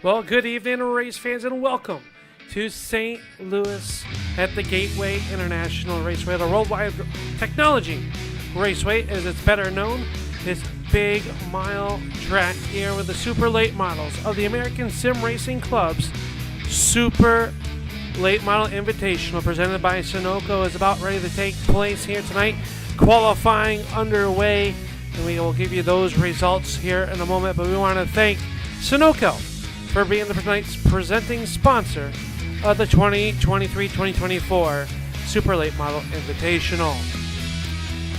Well, good evening, race fans, and welcome to St. Louis at the Gateway International Raceway, the Wide Technology Raceway, as it's better known. This big mile track here with the Super Late Models of the American Sim Racing Club's Super Late Model Invitational, presented by Sunoco, is about ready to take place here tonight. Qualifying underway, and we will give you those results here in a moment. But we want to thank Sunoco for being tonight's presenting sponsor of the 2023-2024 Super Late Model Invitational.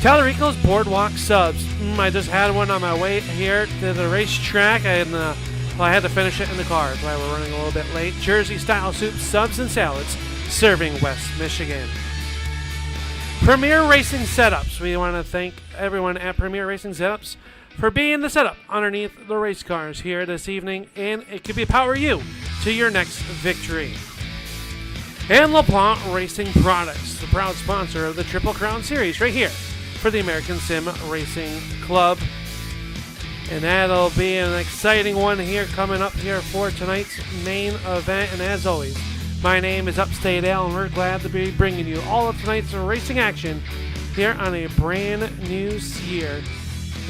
Tallarico's Boardwalk Subs. I just had one on my way here to the racetrack, and I had to finish it in the car. That's why we're running a little bit late. Jersey-style soup, subs, and salads, serving West Michigan. Premier Racing Setups. We want to thank everyone at Premier Racing Setups for being the setup underneath the race cars here this evening, and it could be power you to your next victory. And LaPlante Racing Products, the proud sponsor of the Triple Crown Series right here for the American Sim Racing Club. And that'll be an exciting one here coming up here for tonight's main event. And as always, my name is Upstate Al, and we're glad to be bringing you all of tonight's racing action here on a brand new year.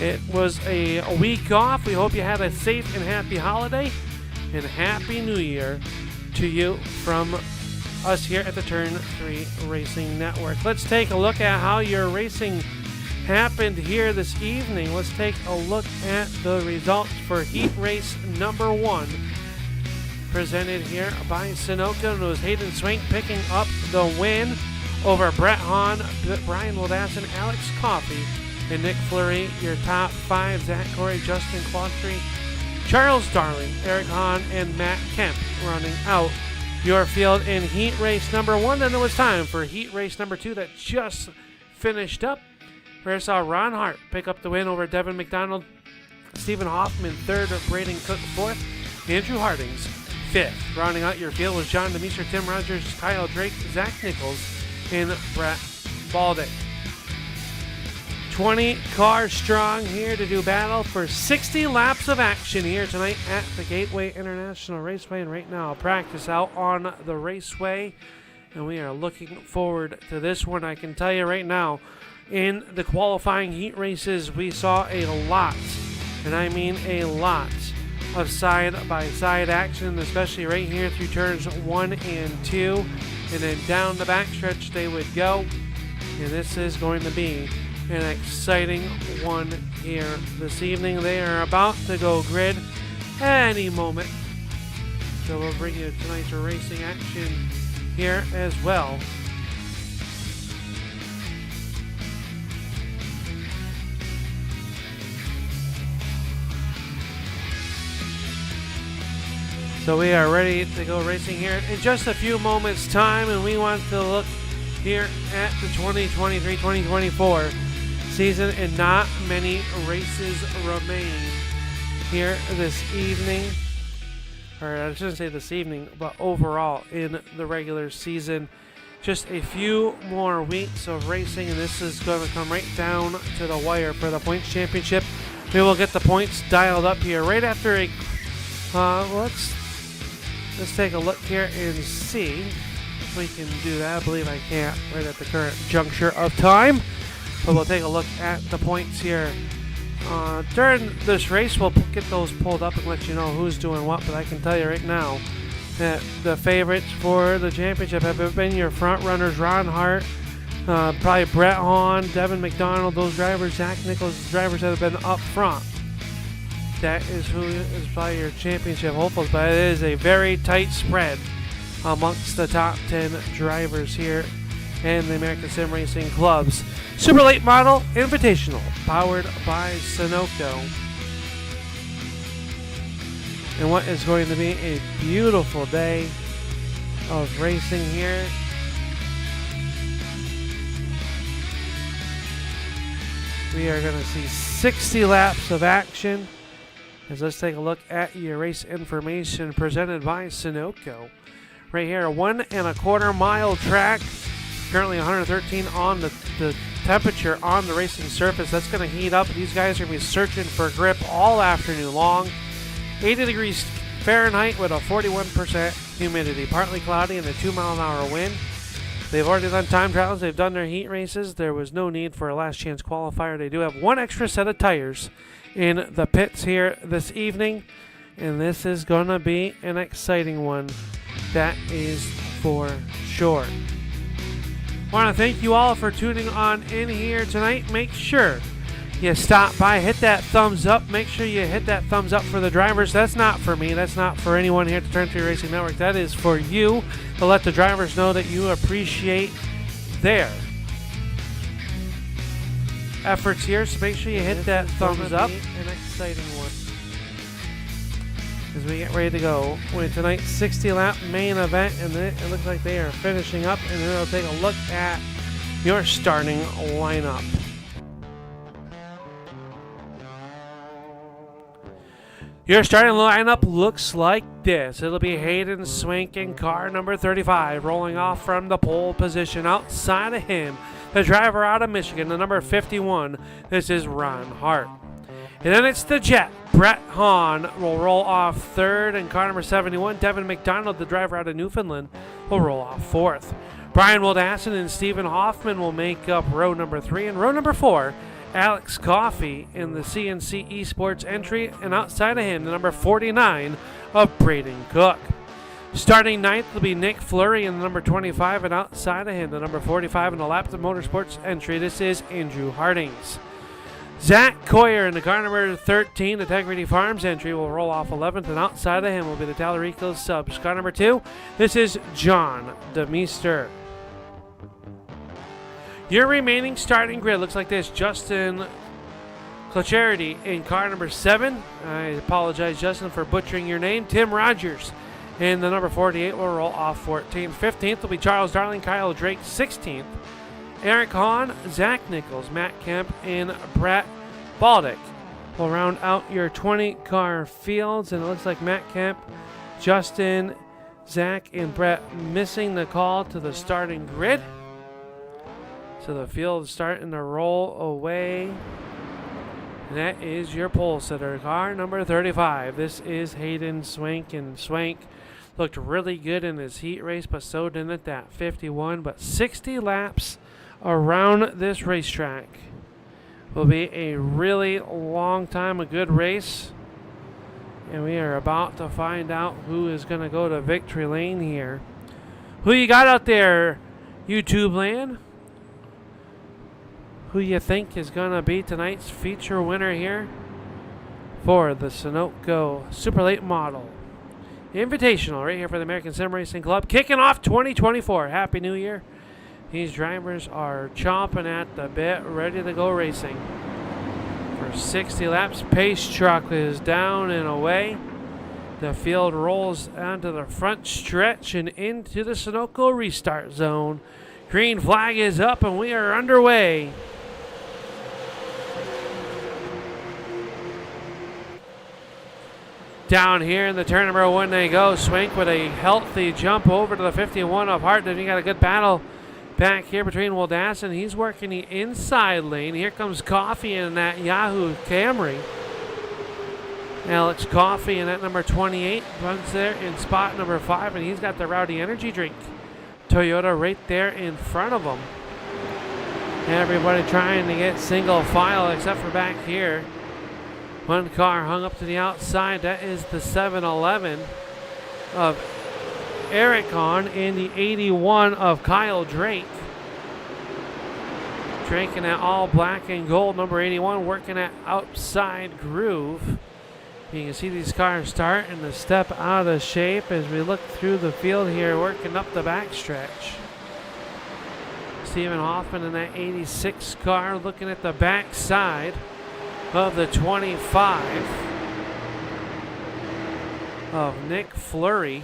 It was a week off. We hope you had a safe and happy holiday, and Happy New Year to you from us here at the Turn 3 Racing Network. Let's take a look at how your racing happened here this evening. Let's take a look at the results for heat race number 1, presented here by Sunoco. It was Hayden Swank picking up the win over Brett Hahn, Brian Wildassin, Alex Coffey, and Nick Fleury. Your top 5, Zach Corey, Justin Quantry, Charles Darling, Eric Hahn, and Matt Kemp running out your field in heat race number 1. Then it was time for heat race number 2 that just finished up, where I saw Ron Hart pick up the win over Devin McDonald, Stephen Hoffman 3rd, Braden Cook 4th, Andrew Hardings 5th. Rounding out your field was John Demeester, Tim Rogers, Kyle Drake, Zach Nichols, and Brett Baldick. 20 cars strong here to do battle for 60 laps of action here tonight at the Gateway International Raceway. And right now, practice out on the raceway, and we are looking forward to this one. I can tell you right now, in the qualifying heat races, we saw a lot, and I mean a lot, of side-by-side action, especially right here through turns 1 and 2, and then down the backstretch they would go. And this is going to be an exciting one here this evening. They are about to go grid any moment, so we'll bring you tonight's racing action here as well. So we are ready to go racing here in just a few moments' time, and we want to look here at the 2023-2024 season, and not many races remain here this evening, or I shouldn't say this evening, but overall in the regular season. Just a few more weeks of racing, and this is going to come right down to the wire for the points championship. We will get the points dialed up here right after a let's take a look here and see if we can do that. I believe I can't right at the current juncture of time, but we'll take a look at the points here. During this race, we'll get those pulled up and let you know who's doing what, but I can tell you right now that the favorites for the championship have been your front runners, Ron Hart, probably Brett Hahn, Devin McDonald, those drivers, Zach Nichols, drivers that have been up front. That is who is probably your championship hopefuls, but it is a very tight spread amongst the top 10 drivers here in the American Sim Racing Club's Super Late Model Invitational, powered by Sunoco. And what is going to be a beautiful day of racing here. We are going to see 60 laps of action. As let's take a look at your race information presented by Sunoco. Right here, a 1 1/4 mile track. Currently 113 on the temperature on the racing surface. That's going to heat up. These guys are going to be searching for grip all afternoon long. 80 degrees Fahrenheit with a 41% humidity. Partly cloudy and a 2-mile-an-hour wind. They've already done time trials. They've done their heat races. There was no need for a last chance qualifier. They do have one extra set of tires in the pits here this evening. And this is going to be an exciting one. That is for sure. I want to thank you all for tuning on in here tonight. Make sure you stop by, hit that thumbs up. Make sure you hit that thumbs up for the drivers. That's not for me. That's not for anyone here at the Turn 3 Racing Network. That is for you to let the drivers know that you appreciate their efforts here. So make sure you hit that thumbs up. An exciting one as we get ready to go with tonight's 60-lap main event, and it looks like they are finishing up, and then we'll take a look at your starting lineup. Your starting lineup looks like this. It'll be Hayden Swank in car number 35, rolling off from the pole position. Outside of him, the driver out of Michigan, the number 51. This is Ron Hart. And then it's the Jet. Brett Hahn will roll off third, and car number 71, Devin McDonald, the driver out of Newfoundland, will roll off fourth. Brian Wildassin and Stephen Hoffman will make up row number 3, and row number 4, Alex Coffey in the CNC Esports entry, and outside of him, the number 49 of Braden Cook. Starting ninth will be Nick Fleury in the number 25, and outside of him, the number 45 in the Lapton Motorsports entry. This is Andrew Hardings. Zach Coyer in the car number 13, the Integrity Farms entry, will roll off 11th, and outside of him will be the Tallarico Subs. Car number 2, this is John DeMeester. Your remaining starting grid looks like this. Justin Clocharity in car number 7. I apologize, Justin, for butchering your name. Tim Rogers in the number 48 will roll off 14th. 15th will be Charles Darling, Kyle Drake 16th. Eric Hahn, Zach Nichols, Matt Kemp, and Brett Baldick will round out your 20-car fields. And it looks like Matt Kemp, Justin, Zach, and Brett missing the call to the starting grid. So the field is starting to roll away. And that is your pole sitter, car number 35. This is Hayden Swank, and Swank looked really good in his heat race, but so didn't that 51. But 60 laps around this racetrack will be a really long time, a good race. And we are about to find out who is going to go to victory lane here. Who you got out there, YouTube land? Who you think is going to be tonight's feature winner here for the Sunoco Super Late Model Invitational right here for the American Sim Racing Club. Kicking off 2024. Happy New Year. These drivers are chomping at the bit, ready to go racing. For 60 laps, pace truck is down and away. The field rolls onto the front stretch and into the Sunoco restart zone. Green flag is up and we are underway. Down here in the turn number 1 they go. Swank with a healthy jump over to the 51 of Hart. Then you got a good battle back here between Wildassin. He's working the inside lane. Here comes Coffey in that Yahoo Camry. Alex Coffey in that number 28 runs there in spot number 5, and he's got the Rowdy Energy Drink Toyota right there in front of him. Everybody trying to get single file except for back here. One car hung up to the outside. That is the 7-Eleven of Eric Hahn in the 81 of Kyle Drake. Drake in that all black and gold, number 81, working that outside groove. You can see these cars starting to step out of shape as we look through the field here, working up the backstretch. Stephen Hoffman in that 86 car looking at the backside of the 25 of Nick Fleury.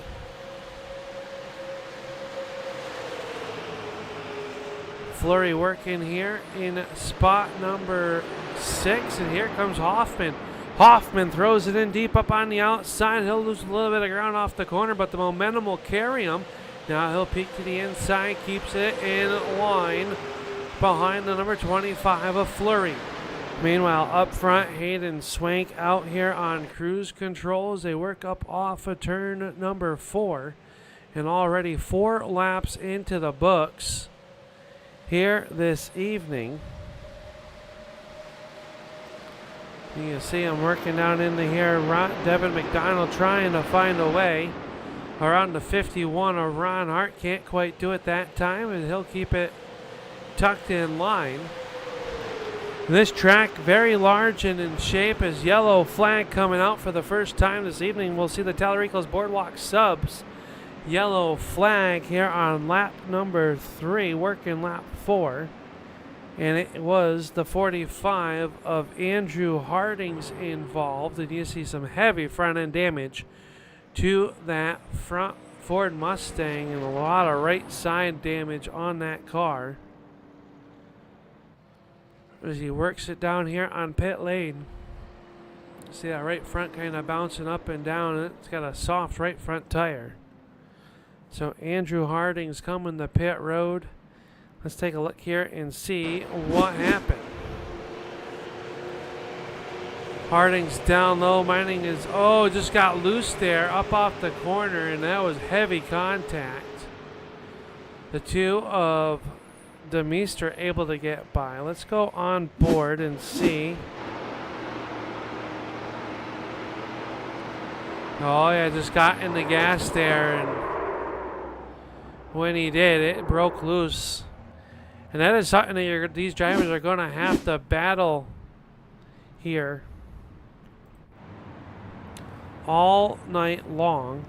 Fleury working here in spot number 6, and here comes Hoffman. Hoffman throws it in deep up on the outside. He'll lose a little bit of ground off the corner, but the momentum will carry him. Now he'll peek to the inside, keeps it in line behind the number 25 of Fleury. Meanwhile, up front, Hayden Swank out here on cruise controls. They work up off of turn number 4. And already 4 laps into the books here this evening. You can see him working down into here. Devin McDonald trying to find a way around the 51 of Ron Hart. Can't quite do it that time, and he'll keep it tucked in line. This track very large and in shape. As yellow flag coming out for the first time this evening. We'll see the Talarico's Boardwalk Subs yellow flag here on lap number 3, working lap 4. And it was the 45 of Andrew Harding's involved. And you see some heavy front end damage to that front Ford Mustang and a lot of right side damage on that car. As he works it down here on pit lane. See that right front kind of bouncing up and down. It's got a soft right front tire. So Andrew Harding's coming the pit road. Let's take a look here and see what happened. Harding's down low. Mining is, just got loose there up off the corner, and that was heavy contact. The two of Demeester able to get by. Let's go on board and see. Oh yeah, just got in the gas there, and when he did, it broke loose. And that is something that these drivers are going to have to battle here all night long.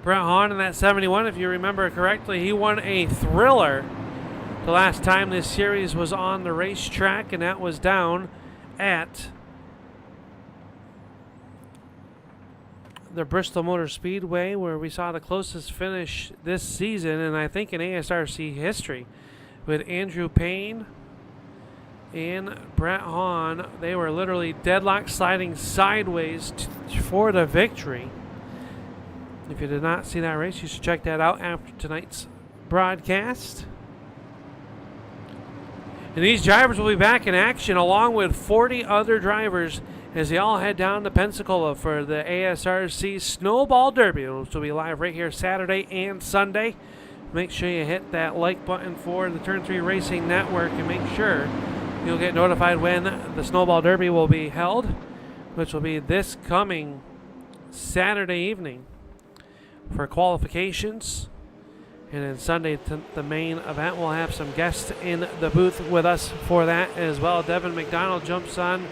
Brett Hahn in that 71, if you remember correctly, he won a thriller the last time this series was on the racetrack, and that was down at the Bristol Motor Speedway, where we saw the closest finish this season, and I think in ASRC history, with Andrew Payne and Brett Hahn. They were literally deadlock sliding sideways for the victory. If you did not see that race, you should check that out after tonight's broadcast. And these drivers will be back in action along with 40 other drivers as they all head down to Pensacola for the ASRC Snowball Derby, which will be live right here Saturday and Sunday. Make sure you hit that like button for the Turn 3 Racing Network and make sure you'll get notified when the Snowball Derby will be held, which will be this coming Saturday evening for qualifications. And then Sunday, the main event, we'll have some guests in the booth with us for that as well. Devin McDonald jumps on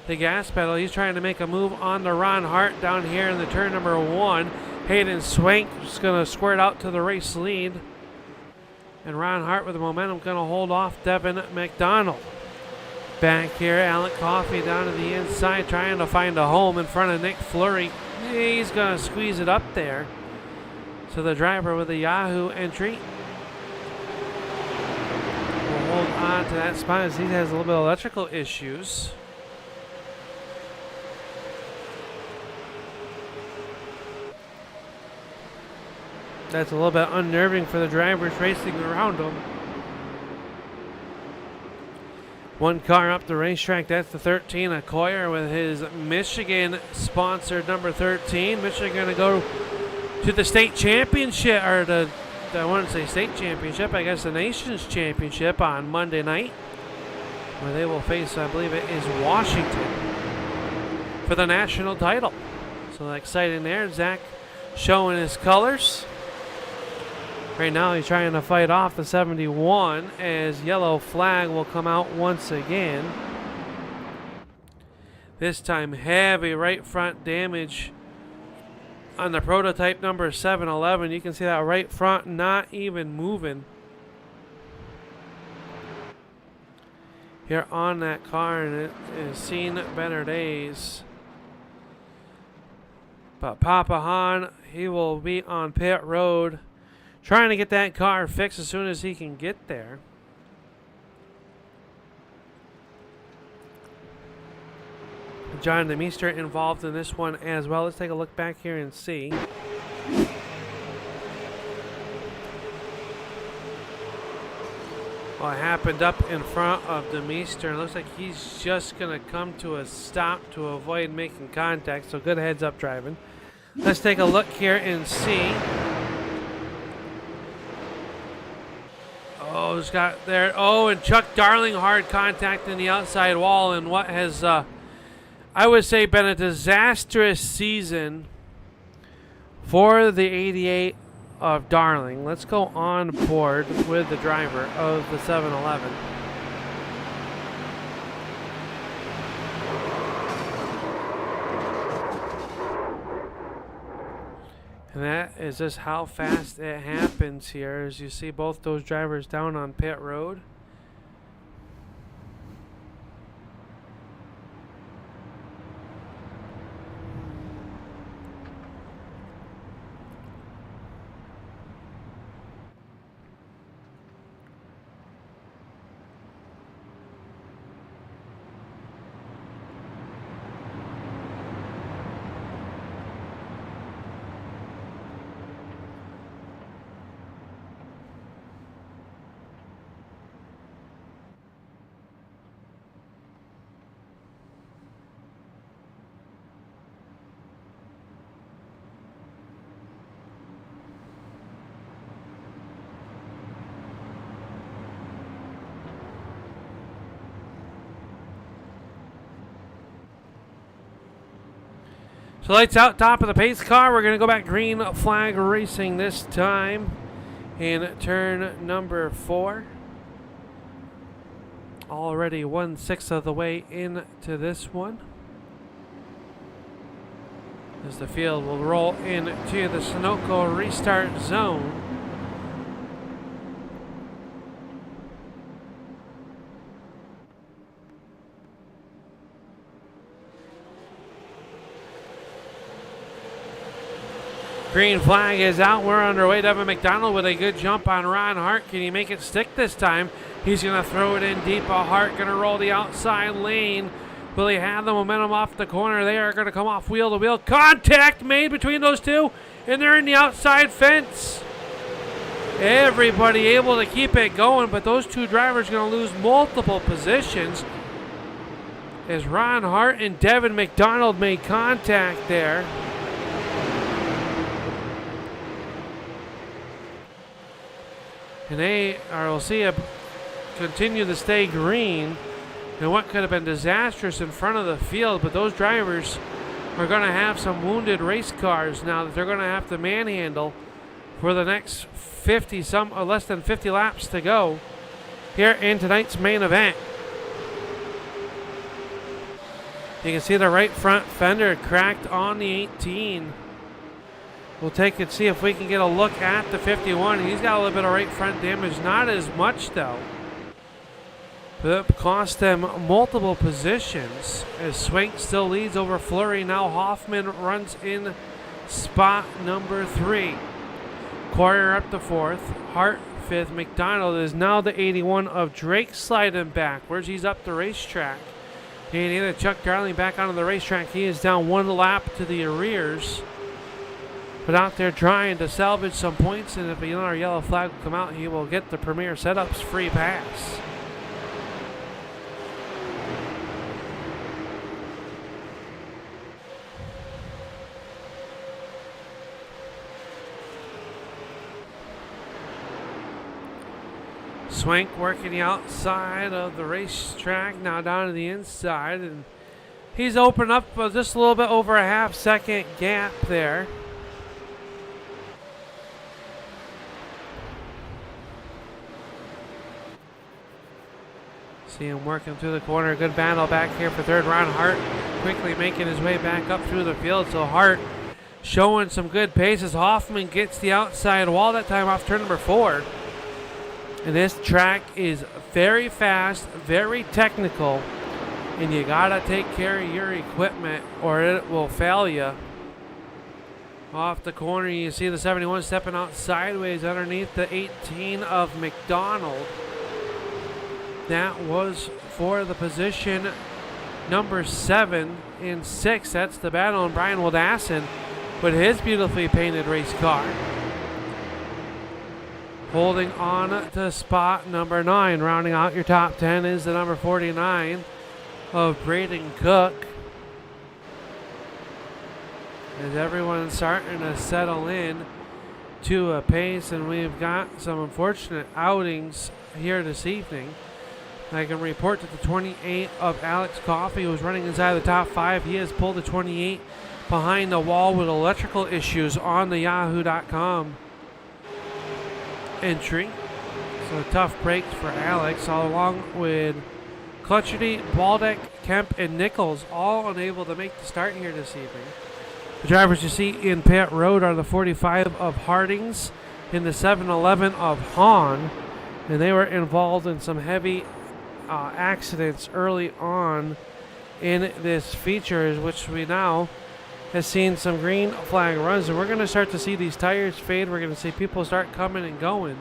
the gas pedal. He's trying to make a move on the Ron Hart down here in the turn number 1. Hayden Swank is going to squirt out to the race lead. And Ron Hart with the momentum going to hold off Devin McDonald. Back here, Alec Coffey down to the inside trying to find a home in front of Nick Fleury. He's going to squeeze it up there. So the driver with the Yahoo entry will hold on to that spot as he has a little bit of electrical issues. That's a little bit unnerving for the drivers racing around him. One car up the racetrack, that's the 13, Acquire with his Michigan-sponsored number 13. Michigan going to go to the state championship, or I wouldn't say state championship, I guess the nation's championship on Monday night, where they will face, I believe it is Washington, for the national title. So exciting there. Zach showing his colors. Right now he's trying to fight off the 71 as yellow flag will come out once again. This time heavy right front damage on the prototype number 711. You can see that right front not even moving here on that car, and it has seen better days. But Papa Hahn, he will be on pit road trying to get that car fixed as soon as he can get there. John Demeester involved in this one as well. Let's take a look back here and see. Well, it happened up in front of Demeester. Looks like he's just going to come to a stop to avoid making contact. So good heads up driving. Let's take a look here and see. Oh, it's got there. Oh, and Chuck Darling hard contact in the outside wall in what has, I would say, been a disastrous season for the 88 of Darling. Let's go on board with the driver of the 7-Eleven. And that is just how fast it happens here, as you see both those drivers down on pit road. So lights out, top of the pace car. We're going to go back green flag racing this time in turn number 4. Already 1/6 of the way into this one. As the field will roll into the Sunoco restart zone. Green flag is out. We're underway. Devin McDonald with a good jump on Ron Hart. Can he make it stick this time? He's going to throw it in deep. Hart going to roll the outside lane. Will he have the momentum off the corner? They are going to come off wheel to wheel. Contact made between those two, and they're in the outside fence. Everybody able to keep it going, but those two drivers are going to lose multiple positions as Ron Hart and Devin McDonald made contact there. And we'll see it continue to stay green. And what could have been disastrous in front of the field, but those drivers are going to have some wounded race cars now that they're going to have to manhandle for the next 50 or less than 50 laps to go here in tonight's main event. You can see the right front fender cracked on the 18. We'll take and see if we can get a look at the 51. He's got a little bit of right front damage, not as much though. But it cost them multiple positions as Swank still leads over Fleury. Now Hoffman runs in spot number 3. Quarrier up to 4th. Hart 5th. McDonald is now the 81 of Drake sliding backwards. He's up the racetrack. And either Chuck Darling back onto the racetrack. He is down 1 lap to the arrears. But out there trying to salvage some points, and if another yellow flag will come out, he will get the Premier Setups free pass. Swank working the outside of the racetrack, now down to the inside, and he's opened up just a little bit over a half-second gap there. See him working through the corner. Good battle back here for third. Ron Hart quickly making his way back up through the field. So Hart showing some good paces. Hoffman gets the outside wall that time off turn number 4. And this track is very fast, very technical. And you got to take care of your equipment or it will fail you. Off the corner, you see the 71 stepping out sideways underneath the 18 of McDonald. That was for the position number 7 and 6. That's the battle, and Brian Wildassin with his beautifully painted race car. Holding on to spot number 9. Rounding out your top 10 is the number 49 of Braden Cook. As everyone's starting to settle in to a pace, and we've got some unfortunate outings here this evening. I can report that the 28 of Alex Coffey was running inside the top 5. He has pulled the 28 behind the wall with electrical issues on the yahoo.com entry. So tough breaks for Alex, all along with Clutcherty, Baldeck, Kemp, and Nichols, all unable to make the start here this evening. The drivers you see in pit road are the 45 of Hardings and the 711 of Hahn, and they were involved in some heavy accidents early on in this feature, which we now has seen some green flag runs, and we're going to start to see these tires fade. We're going to see people start coming and going.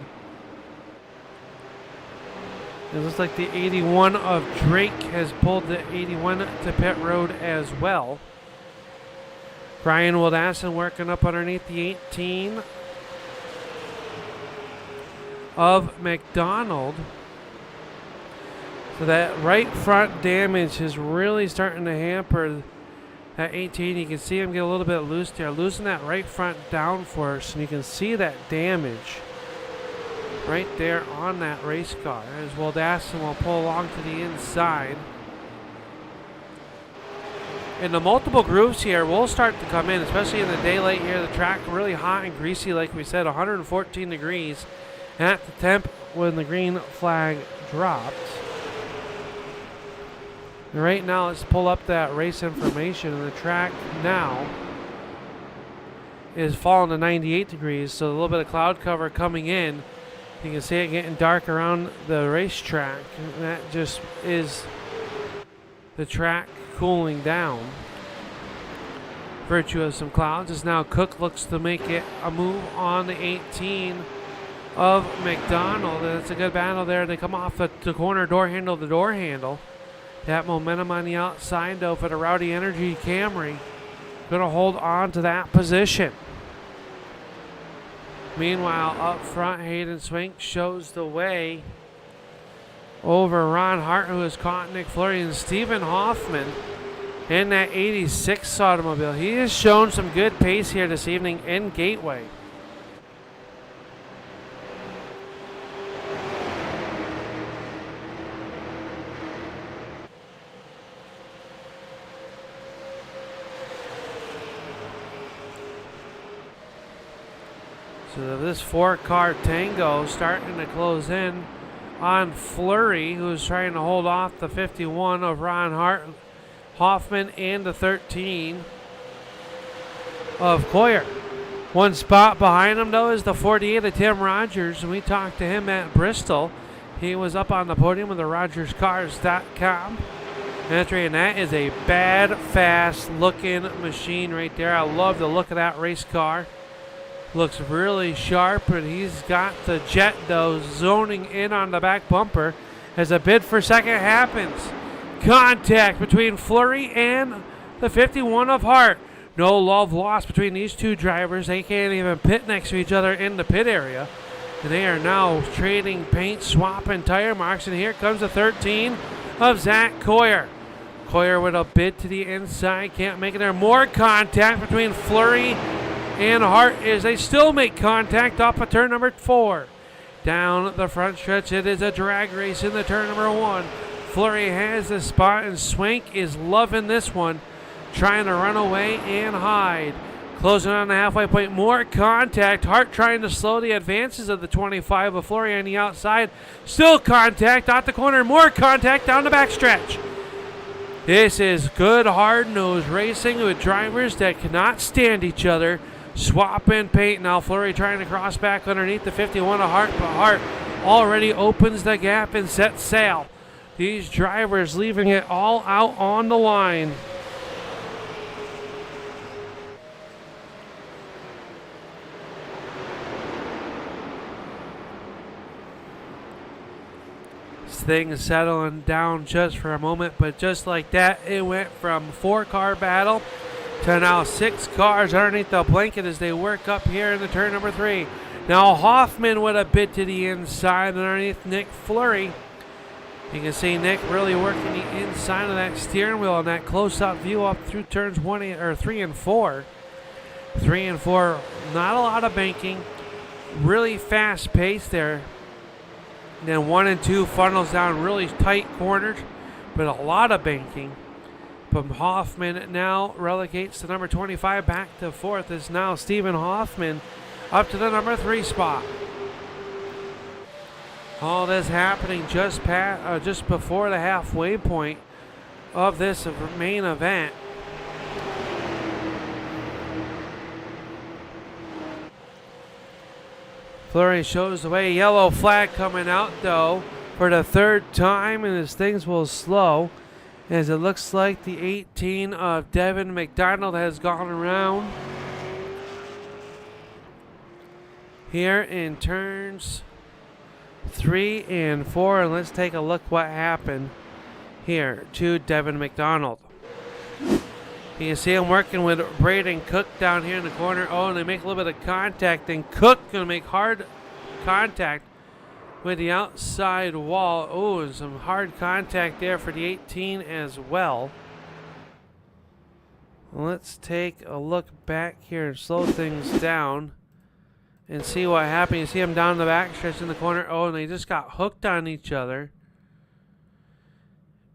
It looks like the 81 of Drake has pulled the 81 to pit road as well. Brian Wildasson working up underneath the 18 of McDonald. So that right front damage is really starting to hamper that 18. You can see him get a little bit loose there, losing that right front downforce, and you can see that damage right there on that race car as Wildasson will pull along to the inside. And the multiple grooves here will start to come in, especially in the daylight here. The track really hot and greasy, like we said, 114 degrees at the temp when the green flag dropped. And right now, let's pull up that race information, and the track now is falling to 98 degrees, so a little bit of cloud cover coming in. You can see it getting dark around the racetrack, and that just is the track cooling down. Virtue of some clouds is now Cook looks to make it a move on the 18 of McDonald, and it's a good battle there. They come off the corner door handle to door handle. That momentum on the outside, though, for the Rowdy Energy Camry. Going to hold on to that position. Meanwhile, up front, Hayden Swink shows the way over Ron Hart, who has caught Nick Fleury, and Stephen Hoffman in that 86 automobile. He has shown some good pace here this evening in Gateway. So this 4-car tango starting to close in on Fleury, who's trying to hold off the 51 of Ron Hart, Hoffman, and the 13 of Coyer. One spot behind him, though, is the 48 of Tim Rogers, and we talked to him at Bristol. He was up on the podium with the RogersCars.com. And that is a bad, fast-looking machine right there. I love the look of that race car. Looks really sharp, and he's got the jet, though, zoning in on the back bumper as a bid for second happens. Contact between Fleury and the 51 of Hart. No love lost between these two drivers. They can't even pit next to each other in the pit area. And they are now trading paint, swapping tire marks, and here comes the 13 of Zach Coyer. Coyer with a bid to the inside, can't make it there. More contact between Fleury and Hart as they still make contact off of turn number 4. Down the front stretch, it is a drag race in the turn number 1. Fleury has the spot, and Swank is loving this one, trying to run away and hide. Closing on the halfway point, more contact. Hart trying to slow the advances of the 25 of Fleury on the outside. Still contact out the corner, more contact down the backstretch. This is good hard-nosed racing with drivers that cannot stand each other. Swapping paint. Now Fleury trying to cross back underneath the 51 of Hart, but Hart already opens the gap and sets sail. These drivers leaving it all out on the line. Things settling down just for a moment, but just like that, it went from 4-car battle to now 6 cars underneath the blanket as they work up here in the turn number 3. Now Hoffman with a bit to the inside underneath Nick Fleury. You can see Nick really working the inside of that steering wheel and that close-up view up through turns 3 and 4. 3 and 4, not a lot of banking. Really fast pace there. Then 1 and 2 funnels down really tight corners, but a lot of banking. But Hoffman now relegates the number 25 back to 4th. Is now Stephen Hoffman up to the number 3 spot. All this happening just before the halfway point of this main event. Fleury shows the way. Yellow flag coming out though for the 3rd time, and as things will slow, as it looks like the 18 of Devin McDonald has gone around here in turns 3 and 4, and let's take a look what happened here to Devin McDonald. You can see him working with Braden Cook down here in the corner. Oh, and they make a little bit of contact, and Cook gonna make hard contact with the outside wall. Oh, and some hard contact there for the 18 as well. Let's take a look back here and slow things down and see what happened. You see him down the back stretch in the corner. Oh, and they just got hooked on each other.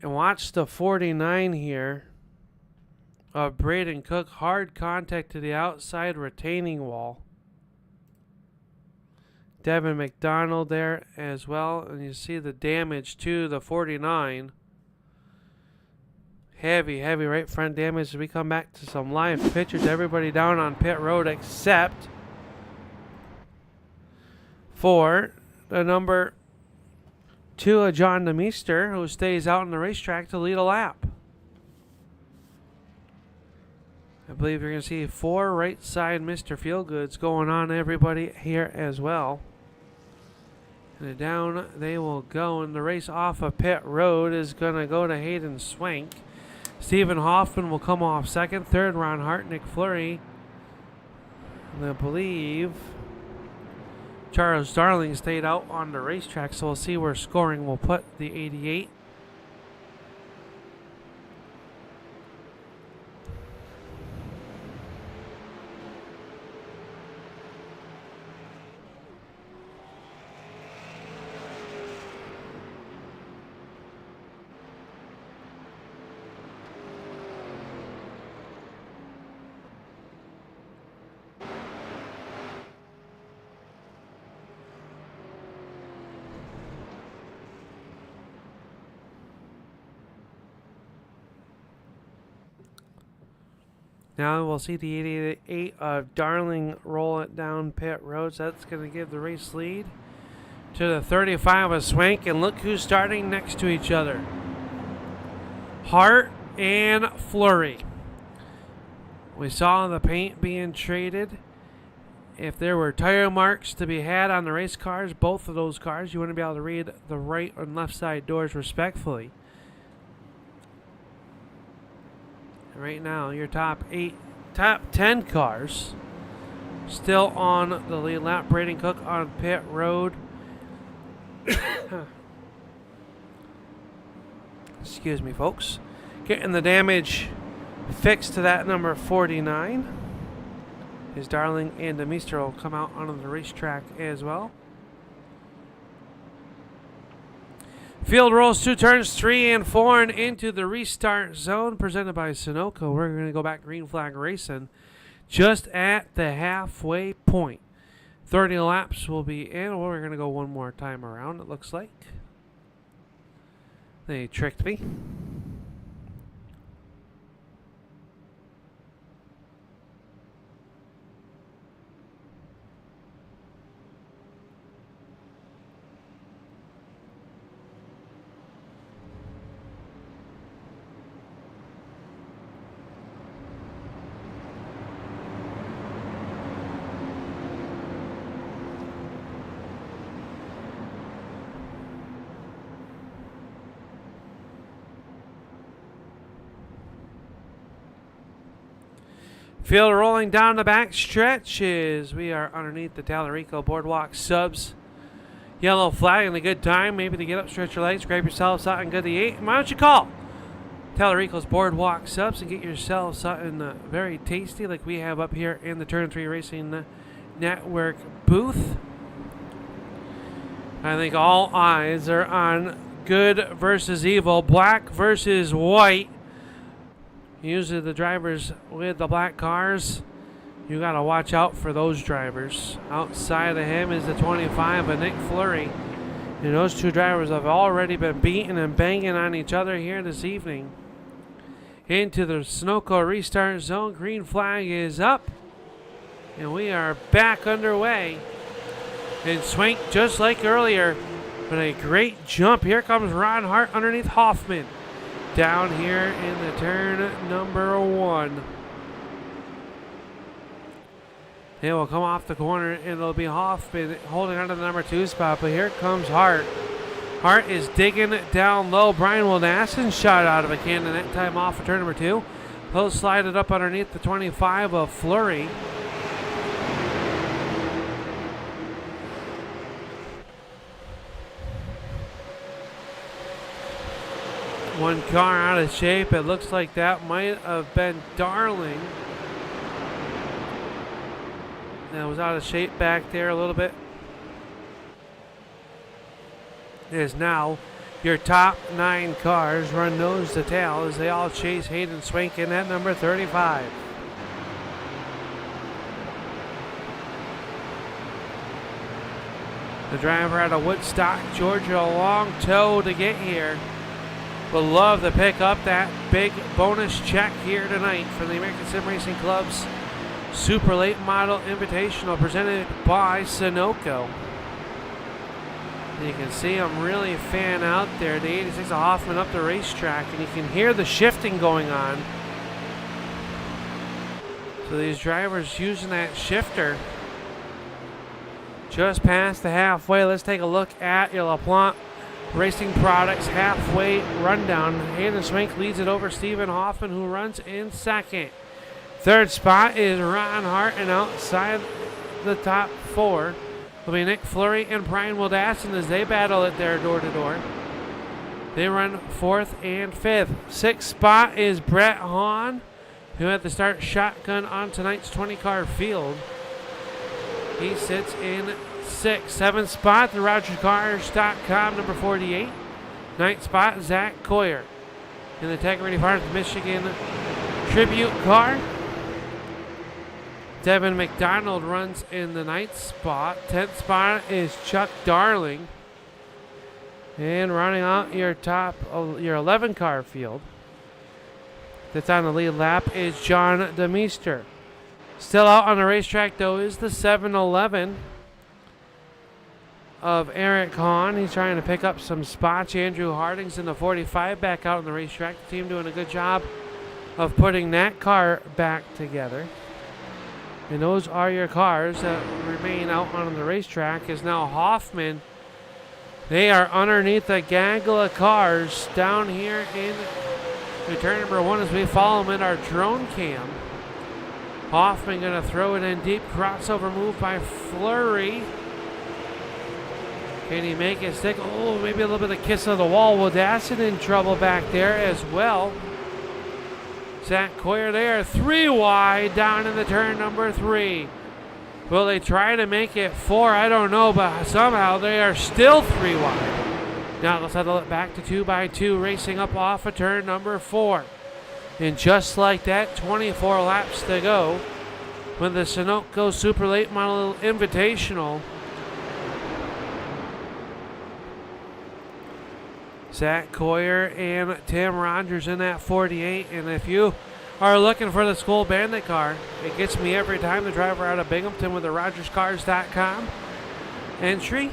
And watch the 49 here of Braden Cook. Hard contact to the outside retaining wall. Devin McDonald there as well. And you see the damage to the 49. Heavy right front damage as we come back to some live pictures. Everybody down on pit road except for the number 2 of John DeMeester, who stays out on the racetrack to lead a lap. I believe you're going to see 4 right side Mr. Feelgoods going on everybody here as well. And down they will go, and the race off of pit road is going to go to Hayden Swank. Stephen Hoffman will come off 2nd, 3rd Ron Hart, Nick Fleury. And I believe Charles Darling stayed out on the racetrack, so we'll see where scoring will put the 88. Now we'll see the 88 of Darling roll it down pit road. So that's going to give the race lead to the 35 of Swank. And look who's starting next to each other. Hart and Fleury. We saw the paint being traded. If there were tire marks to be had on the race cars, both of those cars, you want to be able to read the right and left side doors respectfully. Right now, your top 10 cars still on the lead lap. Braden Cook on pit road. Excuse me, folks. Getting the damage fixed to that number 49. His Darling and DeMeester will come out onto the racetrack as well. Field rolls 2 turns 3 and 4 and into the restart zone presented by Sunoco. We're going to go back green flag racing just at the halfway point. 30 laps will be in. We're going to go one more time around, it looks like. They tricked me. Field rolling down the back stretches. We are underneath the Tallarico Boardwalk subs. Yellow flag and a good time. Maybe to get up, stretch your legs, grab yourself something good to eat. Why don't you call Tallarico's Boardwalk subs and get yourself something very tasty like we have up here in the Turn 3 Racing Network booth. I think all eyes are on good versus evil, black versus white. Usually the drivers with the black cars, you got to watch out for those drivers. Outside of him is the 25 of Nick Fleury. And those two drivers have already been beating and banging on each other here this evening. Into the Sunoco restart zone. Green flag is up. And we are back underway. And Swank, just like earlier, but a great jump. Here comes Ron Hart underneath Hoffman. Down here in the turn number 1. They will come off the corner, and it'll be Hoffman holding on to the number 2 spot, but here comes Hart. Hart is digging down low. Brian Wildassen shot out of a cannon that time off of turn number 2. He'll slide it up underneath the 25 of Fleury. One car out of shape. It looks like that might have been Darling. That was out of shape back there a little bit. It is now your top 9 cars run nose to tail as they all chase Hayden Swank in at number 35. The driver out of Woodstock, Georgia, a long tow to get here. Would love to pick up that big bonus check here tonight for the American Sim Racing Club's Super Late Model Invitational presented by Sunoco. And you can see them really fan out there. The 86 of Hoffman up the racetrack, and you can hear the shifting going on. So these drivers using that shifter just past the halfway. Let's take a look at your LaPlante Racing Products halfway rundown. Hayden Swank leads it over Stephen Hoffman, who runs in second. Third spot is Ron Hart, and outside the top 4 will be Nick Fleury and Brian Wildassen as they battle it there door to door. They run 4th and 5th. 6th spot is Brett Hahn, who had to start shotgun on tonight's 20-car field. He sits in 6th. 7th spot, the RogerCars.com number 48. 9th spot, Zach Coyer in the Integrity Farms Michigan Tribute car. Devin McDonald runs in the 9th spot. 10th spot is Chuck Darling. And running out your top, your 11 car field that's on the lead lap is John DeMeester. Still out on the racetrack though is the 7-11 of Eric Hahn. He's trying to pick up some spots. Andrew Harding's in the 45 back out on the racetrack. The team doing a good job of putting that car back together. And those are your cars that remain out on the racetrack. Is now Hoffman. They are underneath the gaggle of cars down here in the turn number 1 as we follow them in our drone cam. Hoffman going to throw it in deep. Crossover move by Fleury. Can he make it stick? Oh, maybe a little bit of kiss of the wall. Wildassen in trouble back there as well. Zach Coyer there, 3 wide down in the turn number 3. Will they try to make it 4? I don't know, but somehow they are still 3 wide. Now let's settle it back to 2 by 2, racing up off of turn number 4. And just like that, 24 laps to go with the Sunoco Super Late Model Invitational. Zach Coyer and Tim Rogers in that 48. And if you are looking for the School Bandit car, it gets me every time. The driver out of Binghamton with the RogersCars.com entry.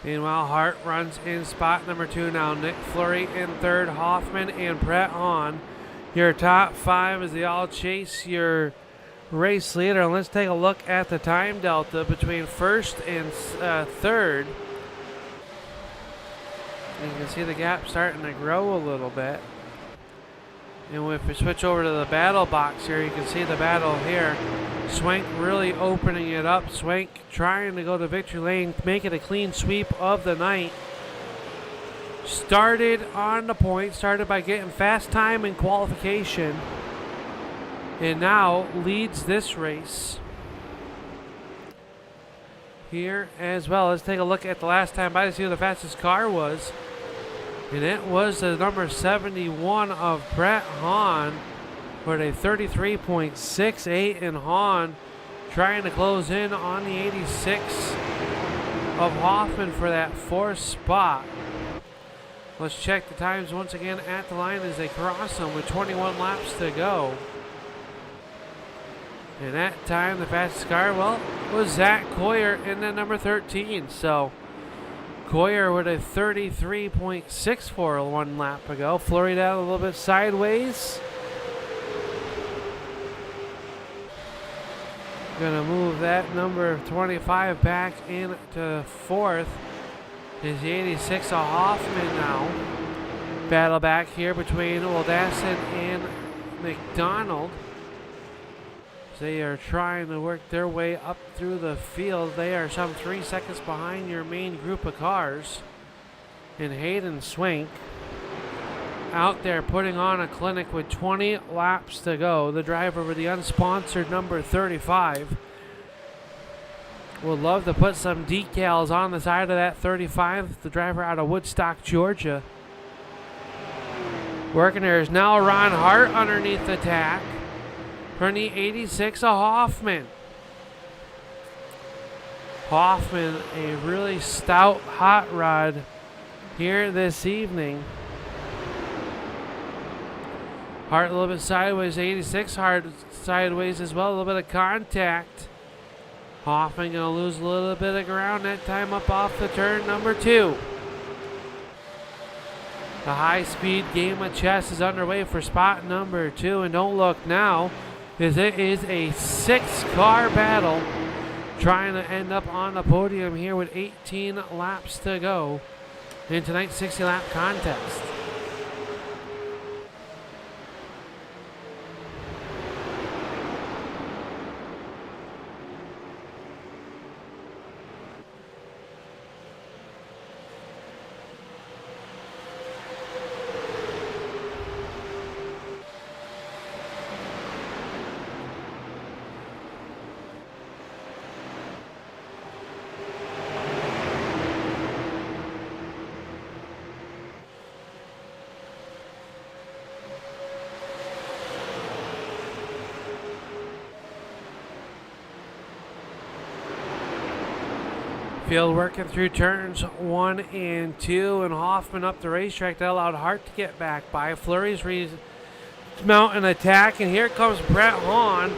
Meanwhile, Hart runs in spot number 2 now. Nick Fleury in 3rd, Hoffman and Brett Hahn. Your top 5 as they all chase your race leader. And let's take a look at the time delta between first and third. And you can see the gap starting to grow a little bit. And if we switch over to the battle box here, you can see the battle here. Swank really opening it up. Swank trying to go to victory lane, make it a clean sweep of the night. Started on the point, started by getting fast time in qualification, and now leads this race here as well. Let's take a look at the last time by to see who the fastest car was. And it was the number 71 of Brett Hahn with a 33.68, and Hahn trying to close in on the 86 of Hoffman for that fourth spot. Let's check the times once again at the line as they cross them with 21 laps to go. And that time the fastest car, well, was Zach Coyer in the number 13. So Coyer with a 33.64 one lap ago. Flurried out a little bit sideways. Gonna move that number 25 back into fourth. Is the 86 of Hoffman now. Battle back here between Oldasson and McDonald. They are trying to work their way up through the field. They are some 3 seconds behind your main group of cars. And Hayden Swank out there putting on a clinic with 20 laps to go. The driver with the unsponsored number 35. Would love to put some decals on the side of that 35. The driver out of Woodstock, Georgia. Working there is now Ron Hart underneath the tack. From the 86 of Hoffman. Hoffman, a really stout hot rod here this evening. Hart a little bit sideways. 86 Hart sideways as well. A little bit of contact. Hoffman going to lose a little bit of ground that time up off the turn number 2. The high-speed game of chess is underway for spot number 2. And don't look now, as it is a 6-car battle trying to end up on the podium here with 18 laps to go in tonight's 60-lap contest. Field working through turns 1 and 2, and Hoffman up the racetrack. That allowed Hart to get back by. Flurry's mount an attack, and here comes Brett Hahn.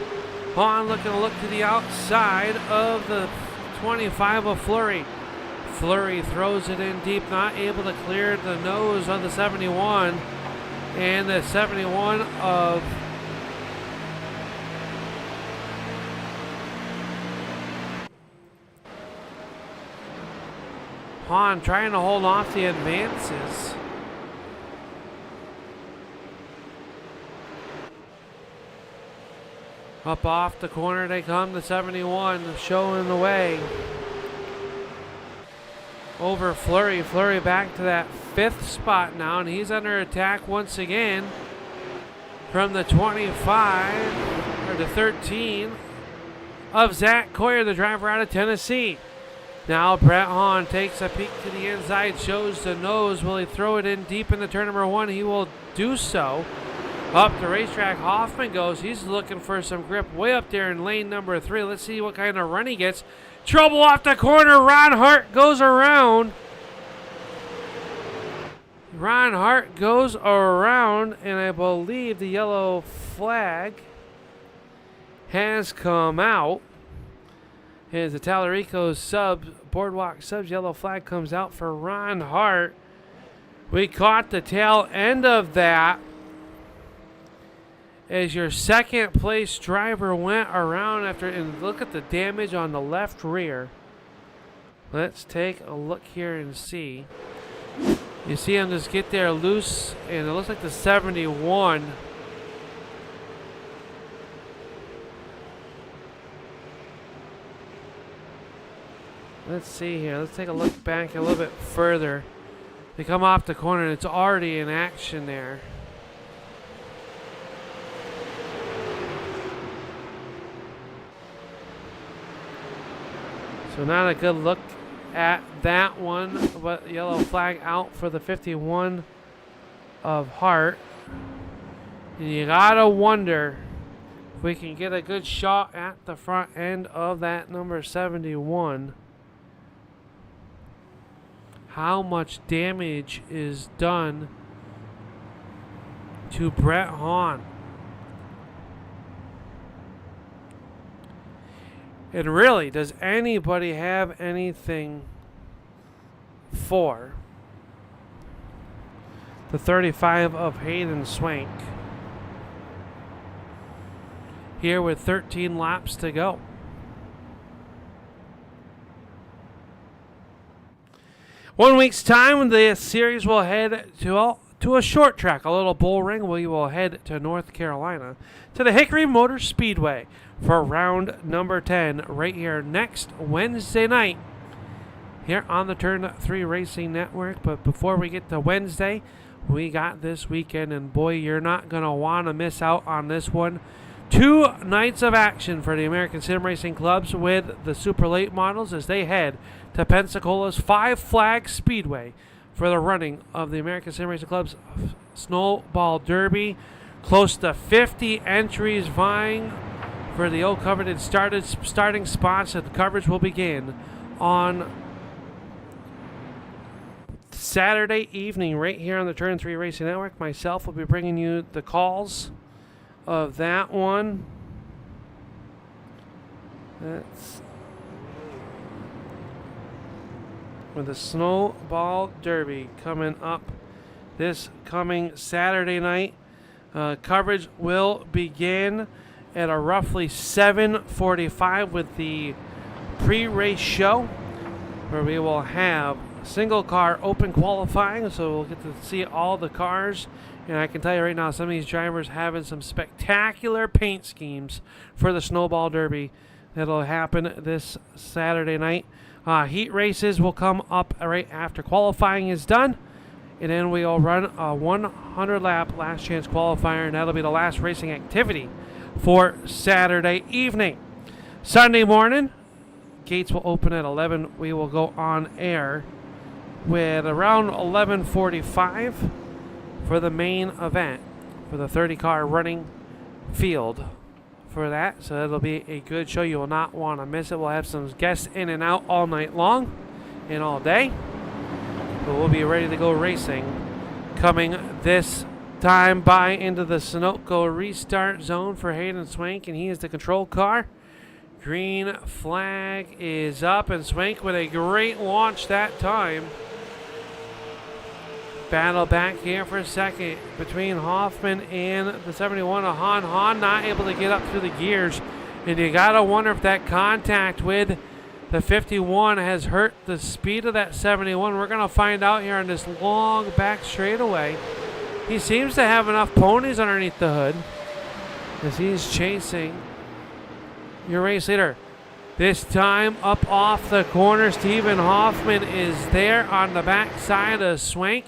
Hahn looking to look to the outside of the 25 of Flurry. Flurry throws it in deep, not able to clear the nose of the 71, and the 71 of Hahn trying to hold off the advances. Up off the corner they come, the 71 showing the way. Over Flurry. Flurry back to that 5th spot now, and he's under attack once again from the 25 or the 13 of Zach Coyer, the driver out of Tennessee. Now Brett Hahn takes a peek to the inside, shows the nose. Will he throw it in deep in the turn number 1? He will do so. Up the racetrack, Hoffman goes. He's looking for some grip way up there in lane number 3. Let's see what kind of run he gets. Trouble off the corner. Ron Hart goes around. Ron Hart goes around, and I believe the yellow flag has come out. As the Tallarico Boardwalk subs yellow flag comes out for Ron Hart. We caught the tail end of that as your second place driver went around after, and look at the damage on the left rear. Let's take a look here and see. You see him just get there loose, and it looks like the 71. Let's see here. Let's take a look back a little bit further. They come off the corner, and it's already in action there. So not a good look at that one, but yellow flag out for the 51 of Hart. And you gotta wonder if we can get a good shot at the front end of that number 71. How much damage is done to Brett Hahn? And really, does anybody have anything for the 35 of Hayden Swank here with 13 laps to go? One week's time, the series will head to a short track, a little bull ring. We will head to North Carolina, to the Hickory Motor Speedway for round number 10 right here next Wednesday night here on the Turn 3 Racing Network. But before we get to Wednesday, we got this weekend, and boy, you're not going to want to miss out on this one. 2 nights of action for the American Sim Racing Clubs with the Super Late Models as they head to Pensacola's Five Flag Speedway for the running of the American Sim Racing Club's Snowball Derby. Close to 50 entries vying for the coveted starting spots, and the coverage will begin on Saturday evening right here on the Turn 3 Racing Network. Myself will be bringing you the calls of that one. That's with the Snowball Derby coming up this coming Saturday night. Coverage will begin at a roughly 7:45 with the pre-race show, where we will have single car open qualifying, so we'll get to see all the cars. And I can tell you right now, some of these drivers having some spectacular paint schemes for the Snowball Derby that'll happen this Saturday night. Heat races will come up right after qualifying is done, and then we'll run a 100-lap last chance qualifier, and that'll be the last racing activity for Saturday evening. Sunday morning, gates will open at 11. We will go on air with around 11:45 for the main event for the 30-car running field for that. So it'll be a good show. You will not want to miss it. We'll have some guests in and out all night long and all day. But we'll be ready to go racing coming this time by into the Sunoco restart zone for Hayden Swank, and he is the control car. Green flag is up, and Swank with a great launch that time. Battle back here for a second between Hoffman and the 71 of Hahn. Hahn not able to get up through the gears, and you gotta wonder if that contact with the 51 has hurt the speed of that 71. We're gonna find out here on this long back straightaway. He seems to have enough ponies underneath the hood as he's chasing your race leader. This time up off the corner, Stephen Hoffman is there on the back side of Swank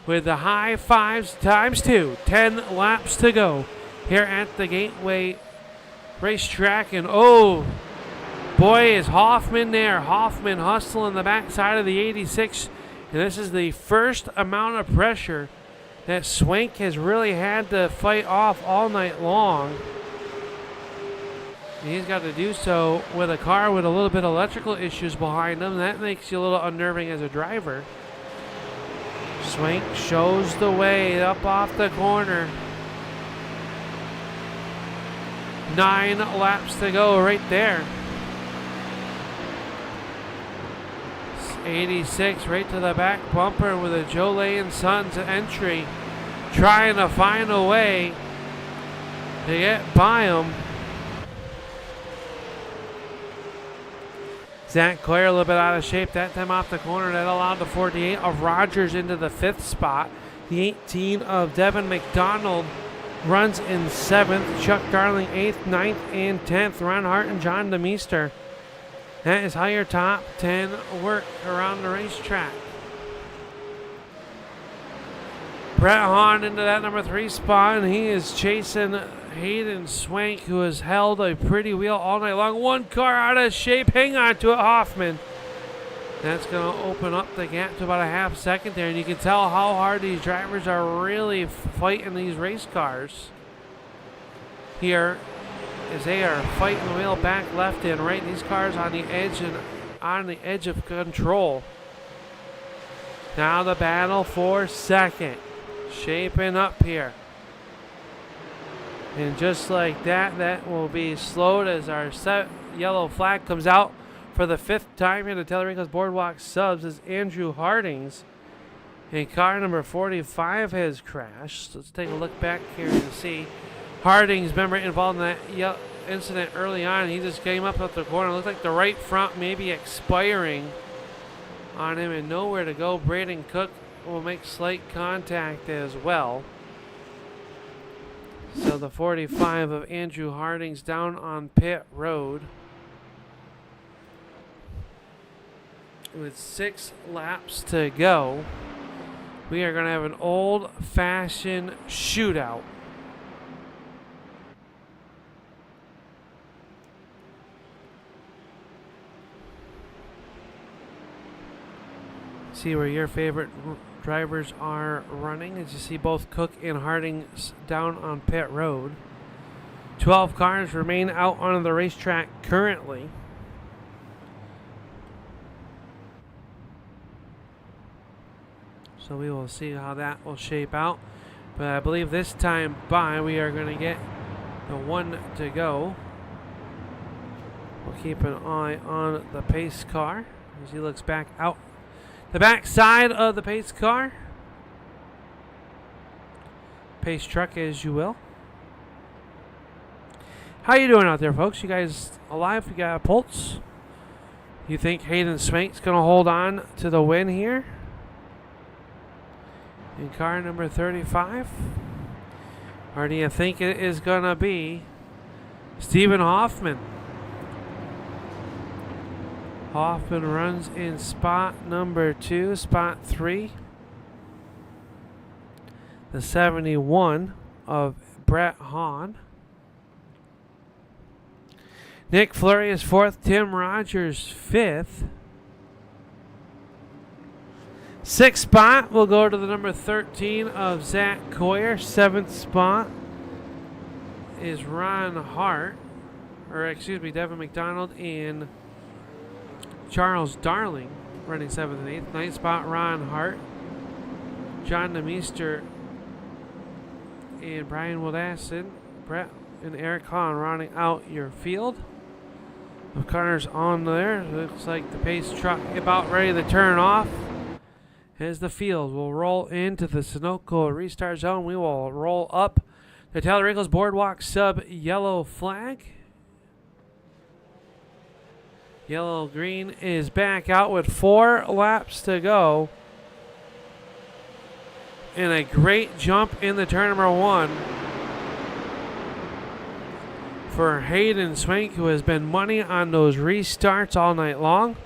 with the high fives times 2. 10 laps to go here at the Gateway racetrack. And oh boy, is Hoffman there. Hoffman hustling the back side of the 86. And this is the first amount of pressure that Swank has really had to fight off all night long. And he's got to do so with a car with a little bit of electrical issues behind him. That makes you a little unnerving as a driver. Swank shows the way up off the corner. 9 laps to go right there. 86 right to the back bumper with a Jolie and Sons entry, trying to find a way to get by him. Zach Coyer a little bit out of shape that time off the corner. That allowed the 48 of Rogers into the 5th spot. The 18 of Devin McDonald runs in 7th. Chuck Darling 8th, 9th, and 10th. Ron Hart and John DeMeester. That is how your top 10 work around the racetrack. Brett Hahn into that number 3 spot, and he is chasing Hayden Swank, who has held a pretty wheel all night long. One car out of shape. Hang on to it, Hoffman. That's going to open up the gap to about a half second there, and you can tell how hard these drivers are really fighting these race cars here as they are fighting the wheel back, left, and right. These cars on the edge and on the edge of control. Now the battle for second. Shaping up here. And just like that, that will be slowed as our yellow flag comes out for the 5th time here. The Tellerico's Boardwalk Subs is Andrew Hardings. And car number 45 has crashed. Let's take a look back here and see. Hardings, remember, involved in that incident early on. He just came up the corner. Looked like the right front maybe expiring on him and nowhere to go. Braden Cook will make slight contact as well. So the 45 of Andrew Hardings down on pit road. With 6 laps to go, we are going to have an old-fashioned shootout. See where your favorite drivers are running, as you see both Cook and Hardings down on pit road. 12 cars remain out on the racetrack currently. So we will see how that will shape out. But I believe this time by we are going to get the 1 to go. We'll keep an eye on the pace car as he looks back out the back side of the pace car. Pace truck, as you will. How you doing out there, folks? You guys alive? You got a pulse? You think Hayden Swank's going to hold on to the win here? In car number 35? Or do you think it is going to be Stephen Hoffman? Hoffman runs in spot number 2, spot 3. The 71 of Brett Hahn. Nick Fleury is 4th. Tim Rogers 5th. 6th spot will go to the number 13 of Zach Coyer. 7th spot is Ron Hart. Or excuse me, Devin McDonald and Charles Darling running 7th and 8th. 9th spot, Ron Hart. John DeMeester and Brian Wildasson. Brett and Eric Hahn rounding out your field. The cars on there. Looks like the pace truck about ready to turn off. As the field will roll into the Sunoco restart zone, we will roll up the Tellerico's Boardwalk Sub yellow flag. Yellow green is back out with 4 laps to go. And a great jump in the turn number 1 for Hayden Swank, who has been money on those restarts all night long.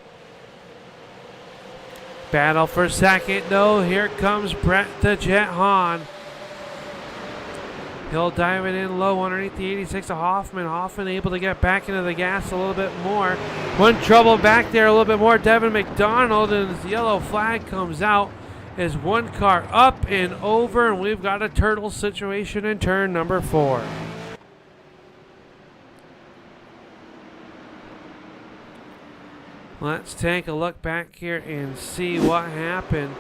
Battle for second, though. Here comes Brett the Jet Hahn. He'll dive it in low underneath the 86 of Hoffman. Hoffman able to get back into the gas a little bit more. One trouble back there a little bit more. Devin McDonald, and his yellow flag comes out as one car up and over, and we've got a turtle situation in turn number 4. Let's take a look back here and see what happened.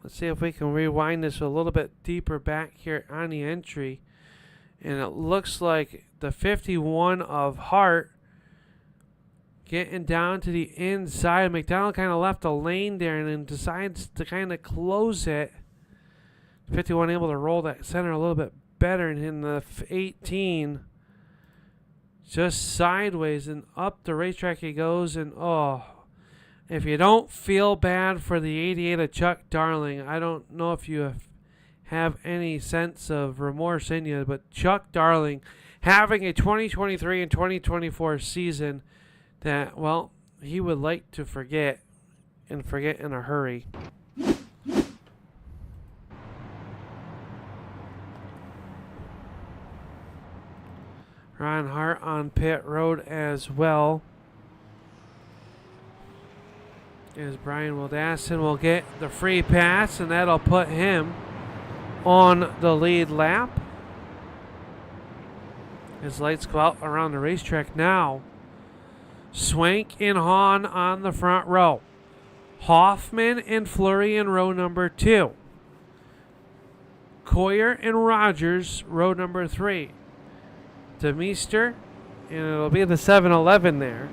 Let's see if we can rewind this a little bit deeper back here on the entry. And it looks like the 51 of Hart getting down to the inside. McDonald kind of left a lane there and then decides to kind of close it 51 able to roll that center a little bit better, and in the 18, just sideways and up the racetrack he goes. And if you don't feel bad for the 88 of Chuck Darling, I don't know if you have any sense of remorse in you, but Chuck Darling having a 2023 and 2024 season that, well, he would like to forget, and forget in a hurry. Ron Hart on pit road as well, as Brian Wildassin will get the free pass, and that'll put him on the lead lap. His lights go out around the racetrack now. Swank and Hahn on the front row. Hoffman and Fleury in row number 2. Coyer and Rogers, row number 3. DeMeester, and it'll be the 7-Eleven there,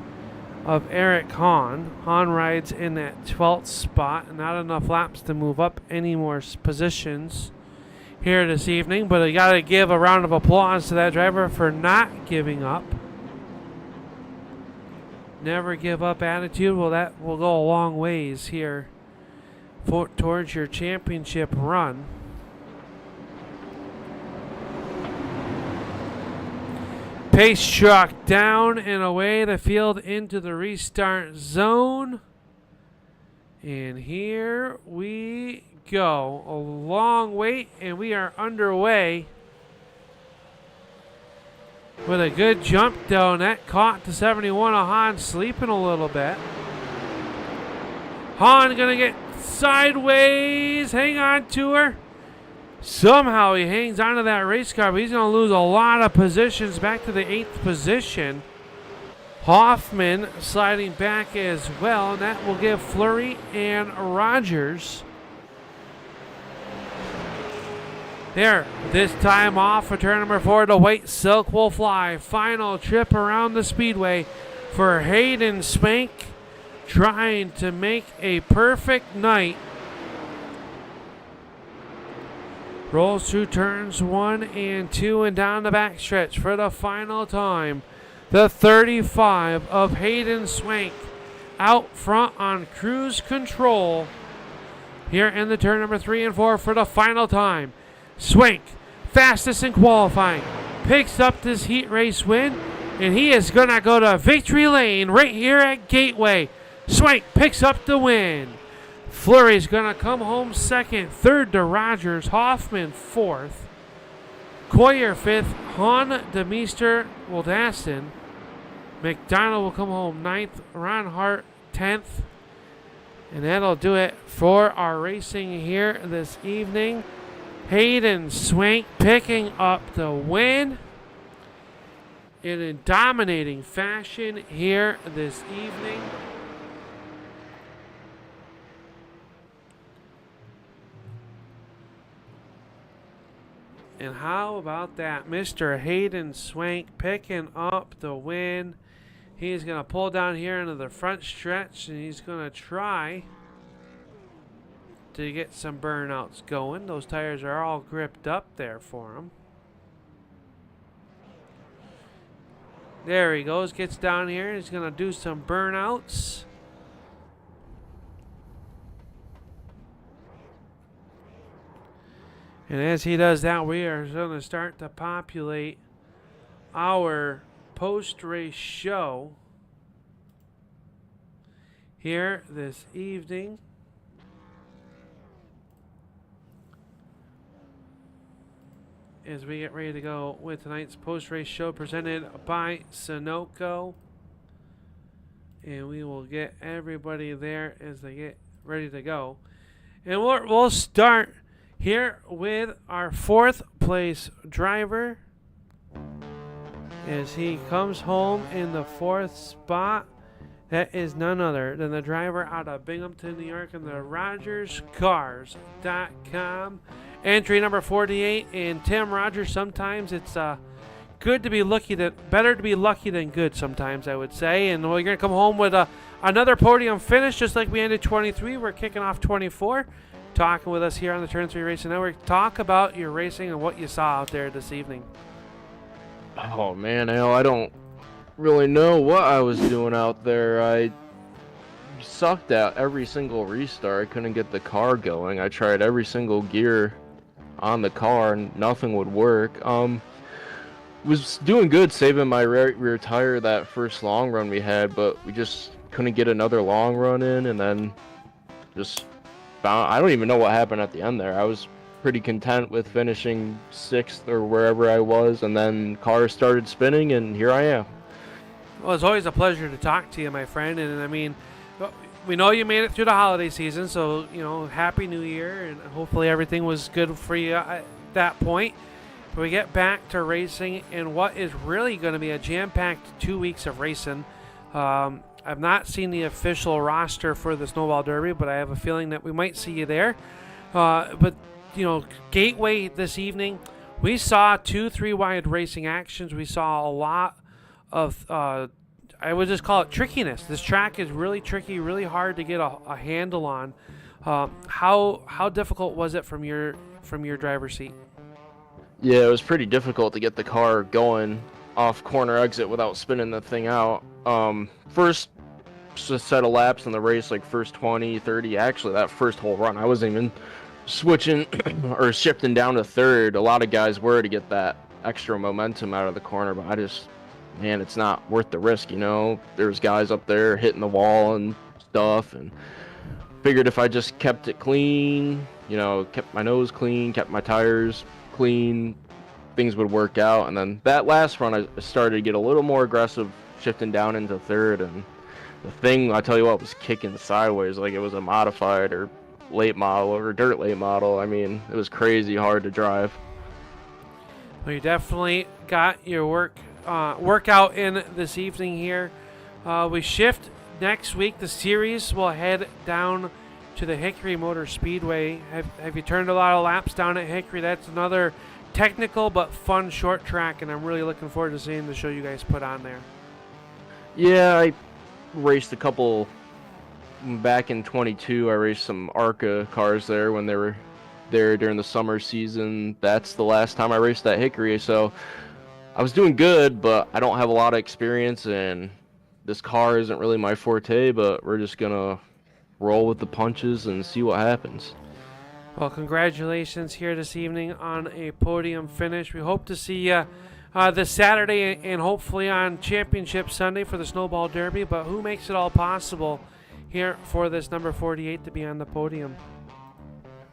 of Eric Hahn. Hahn rides in that 12th spot. Not enough laps to move up any more positions here this evening, but I got to give a round of applause to that driver for not giving up. Never give up attitude. Well, that will go a long ways here towards your championship run. Pace truck down and away the field into the restart zone. And here we go. A long wait, and we are underway. With a good jump down, that caught the 71 of Hahn sleeping a little bit. Hahn gonna get sideways, hang on to her. Somehow he hangs onto that race car, but he's gonna lose a lot of positions back to the 8th position. Hoffman sliding back as well, and that will give Fleury and Rogers. There, this time off for turn number 4, the White Silk will fly. Final trip around the speedway for Hayden Swank, trying to make a perfect night. Rolls through turns 1 and 2 and down the backstretch for the final time. The 35 of Hayden Swank out front on cruise control here in the turn number 3 and 4 for the final time. Swank, fastest in qualifying, picks up this heat race win, and he is going to go to victory lane right here at Gateway. Swank picks up the win. Fleury's going to come home second, third to Rogers, Hoffman fourth, Coyer fifth, Hahn, DeMeester, Wildassin. McDonald will come home ninth, Ron Hart 10th. And that'll do it for our racing here this evening. Hayden Swank picking up the win in a dominating fashion here this evening. And how about that? Mr. Hayden Swank picking up the win. He's going to pull down here into the front stretch, and he's going to try to get some burnouts going. Those tires are all gripped up there for him. There he goes. Gets down here. He's going to do some burnouts. And as he does that, we are going to start to populate our post-race show here this evening. As we get ready to go with tonight's post-race show presented by Sunoco. And we will get everybody there as they get ready to go. And we'll start here with our 4th place driver, as he comes home in the 4th spot. That is none other than the driver out of Binghamton, New York, and the RogersCars.com. Entry number 48, and Tim Rogers. Sometimes it's good to be lucky, better to be lucky than good sometimes, I would say. And we're going to come home with another podium finish, just like we ended 23. We're kicking off 24. talking with us here on the Turn 3 Racing Network. Talk about your racing and what you saw out there this evening. Oh man, Al, I don't really know what I was doing out there. I sucked at every single restart. I couldn't get the car going. I tried every single gear on the car and nothing would work. Was doing good saving my rear tire that first long run we had, but we just couldn't get another long run in, and then just found, I don't even know what happened at the end there. I was pretty content with finishing 6th or wherever I was, and then cars started spinning, and here I am. Well, it's always a pleasure to talk to you, my friend. And I mean, we know you made it through the holiday season, so, you know, Happy New Year, and hopefully everything was good for you at that point. But we get back to racing in what is really going to be a jam-packed 2 weeks of racing. I've not seen the official roster for the Snowball Derby, but I have a feeling that we might see you there. But, you know, Gateway this evening, we saw 2 3-wide racing actions. We saw a lot of, I would just call it trickiness. This track is really tricky, really hard to get a handle on. How difficult was it from your driver's seat? Yeah, it was pretty difficult to get the car going off corner exit without spinning the thing out. First set of laps in the race, like first 20, 30, actually that first whole run, I wasn't even switching or shifting down to 3rd. A lot of guys were to get that extra momentum out of the corner, but I just, man, it's not worth the risk, you know. There's guys up there hitting the wall and stuff, and figured if I just kept it clean, you know, kept my nose clean, kept my tires clean, things would work out. And then that last run, I started to get a little more aggressive, shifting down into 3rd, and the thing, I tell you what, was kicking sideways like it was a modified or late model or dirt late model. I mean, it was crazy hard to drive. Well, you definitely got your workout in this evening here. We shift next week. The series will head down to the Hickory Motor Speedway. Have you turned a lot of laps down at Hickory? That's another technical but fun short track, and I'm really looking forward to seeing the show you guys put on there. Yeah, I raced a couple back in 22. I raced some ARCA cars there when they were there during the summer season. That's the last time I raced at Hickory, so I was doing good, but I don't have a lot of experience, and this car isn't really my forte, but we're just gonna roll with the punches and see what happens. Well, congratulations here this evening on a podium finish. We hope to see you this Saturday and hopefully on Championship Sunday for the Snowball Derby, but who makes it all possible here for this number 48 to be on the podium?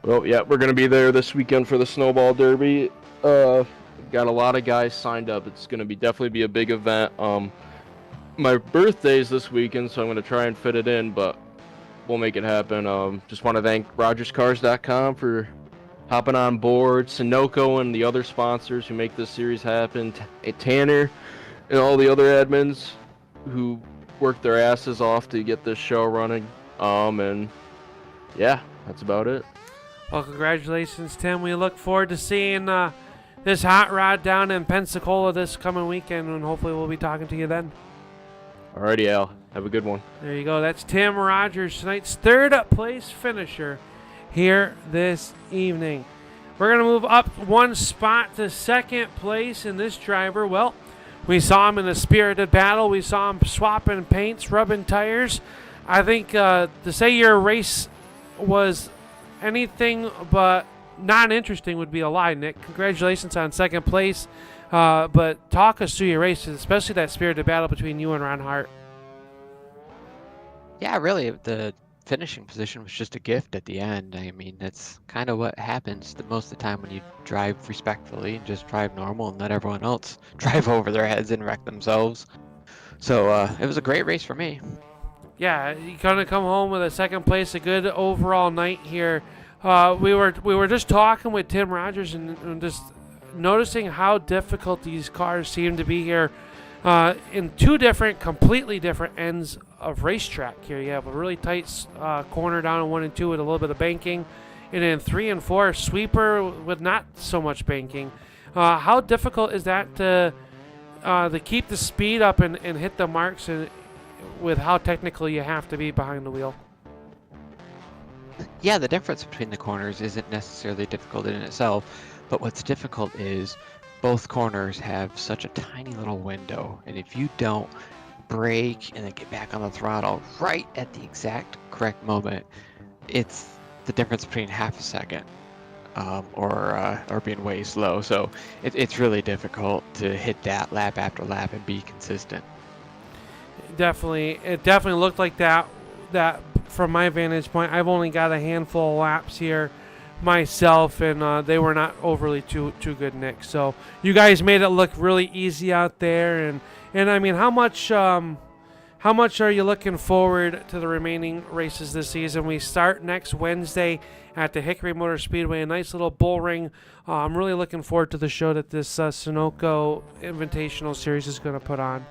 Well, yeah, we're going to be there this weekend for the Snowball Derby. Got a lot of guys signed up. It's going to definitely be a big event. My birthday's this weekend, so I'm going to try and fit it in, but we'll make it happen. Just want to thank RogersCars.com for hopping on board, Sunoco and the other sponsors who make this series happen, Tanner and all the other admins who worked their asses off to get this show running. And yeah, that's about it. Well, congratulations, Tim. We look forward to seeing this hot rod down in Pensacola this coming weekend, and hopefully we'll be talking to you then. Alrighty, Al. Have a good one. There you go. That's Tim Rogers, tonight's 3rd place finisher here this evening. We're going to move up one spot to 2nd place in this driver. Well, we saw him in a spirited battle. We saw him swapping paints, rubbing tires. I think to say your race was anything but not interesting would be a lie, Nick. Congratulations on 2nd place. But talk us through your races, especially that spirited battle between you and Ron Hart. Yeah, really, the finishing position was just a gift at the end. I mean, that's kind of what happens most of the time when you drive respectfully and just drive normal and let everyone else drive over their heads and wreck themselves. So it was a great race for me. Yeah, you're gonna come home with a 2nd place, a good overall night here. We were just talking with Tim Rogers and just noticing how difficult these cars seem to be here in 2 completely different ends of racetrack here. You have a really tight corner down in 1 and 2 with a little bit of banking, and then 3 and 4 sweeper with not so much banking. How difficult is that to keep the speed up and hit the marks with how technical you have to be behind the wheel? Yeah, the difference between the corners isn't necessarily difficult in itself, but what's difficult is both corners have such a tiny little window, and if you don't brake and then get back on the throttle right at the exact correct moment, it's the difference between half a second or being way slow. So it's really difficult to hit that lap after lap and be consistent. It definitely looked like that from my vantage point. I've only got a handful of laps here myself, and they were not overly too good, Nick. So you guys made it look really easy out there, and I mean, how much are you looking forward to the remaining races this season? We start next Wednesday at the Hickory Motor Speedway, a nice little bull ring. I'm really looking forward to the show that this Sunoco Invitational Series is going to put on.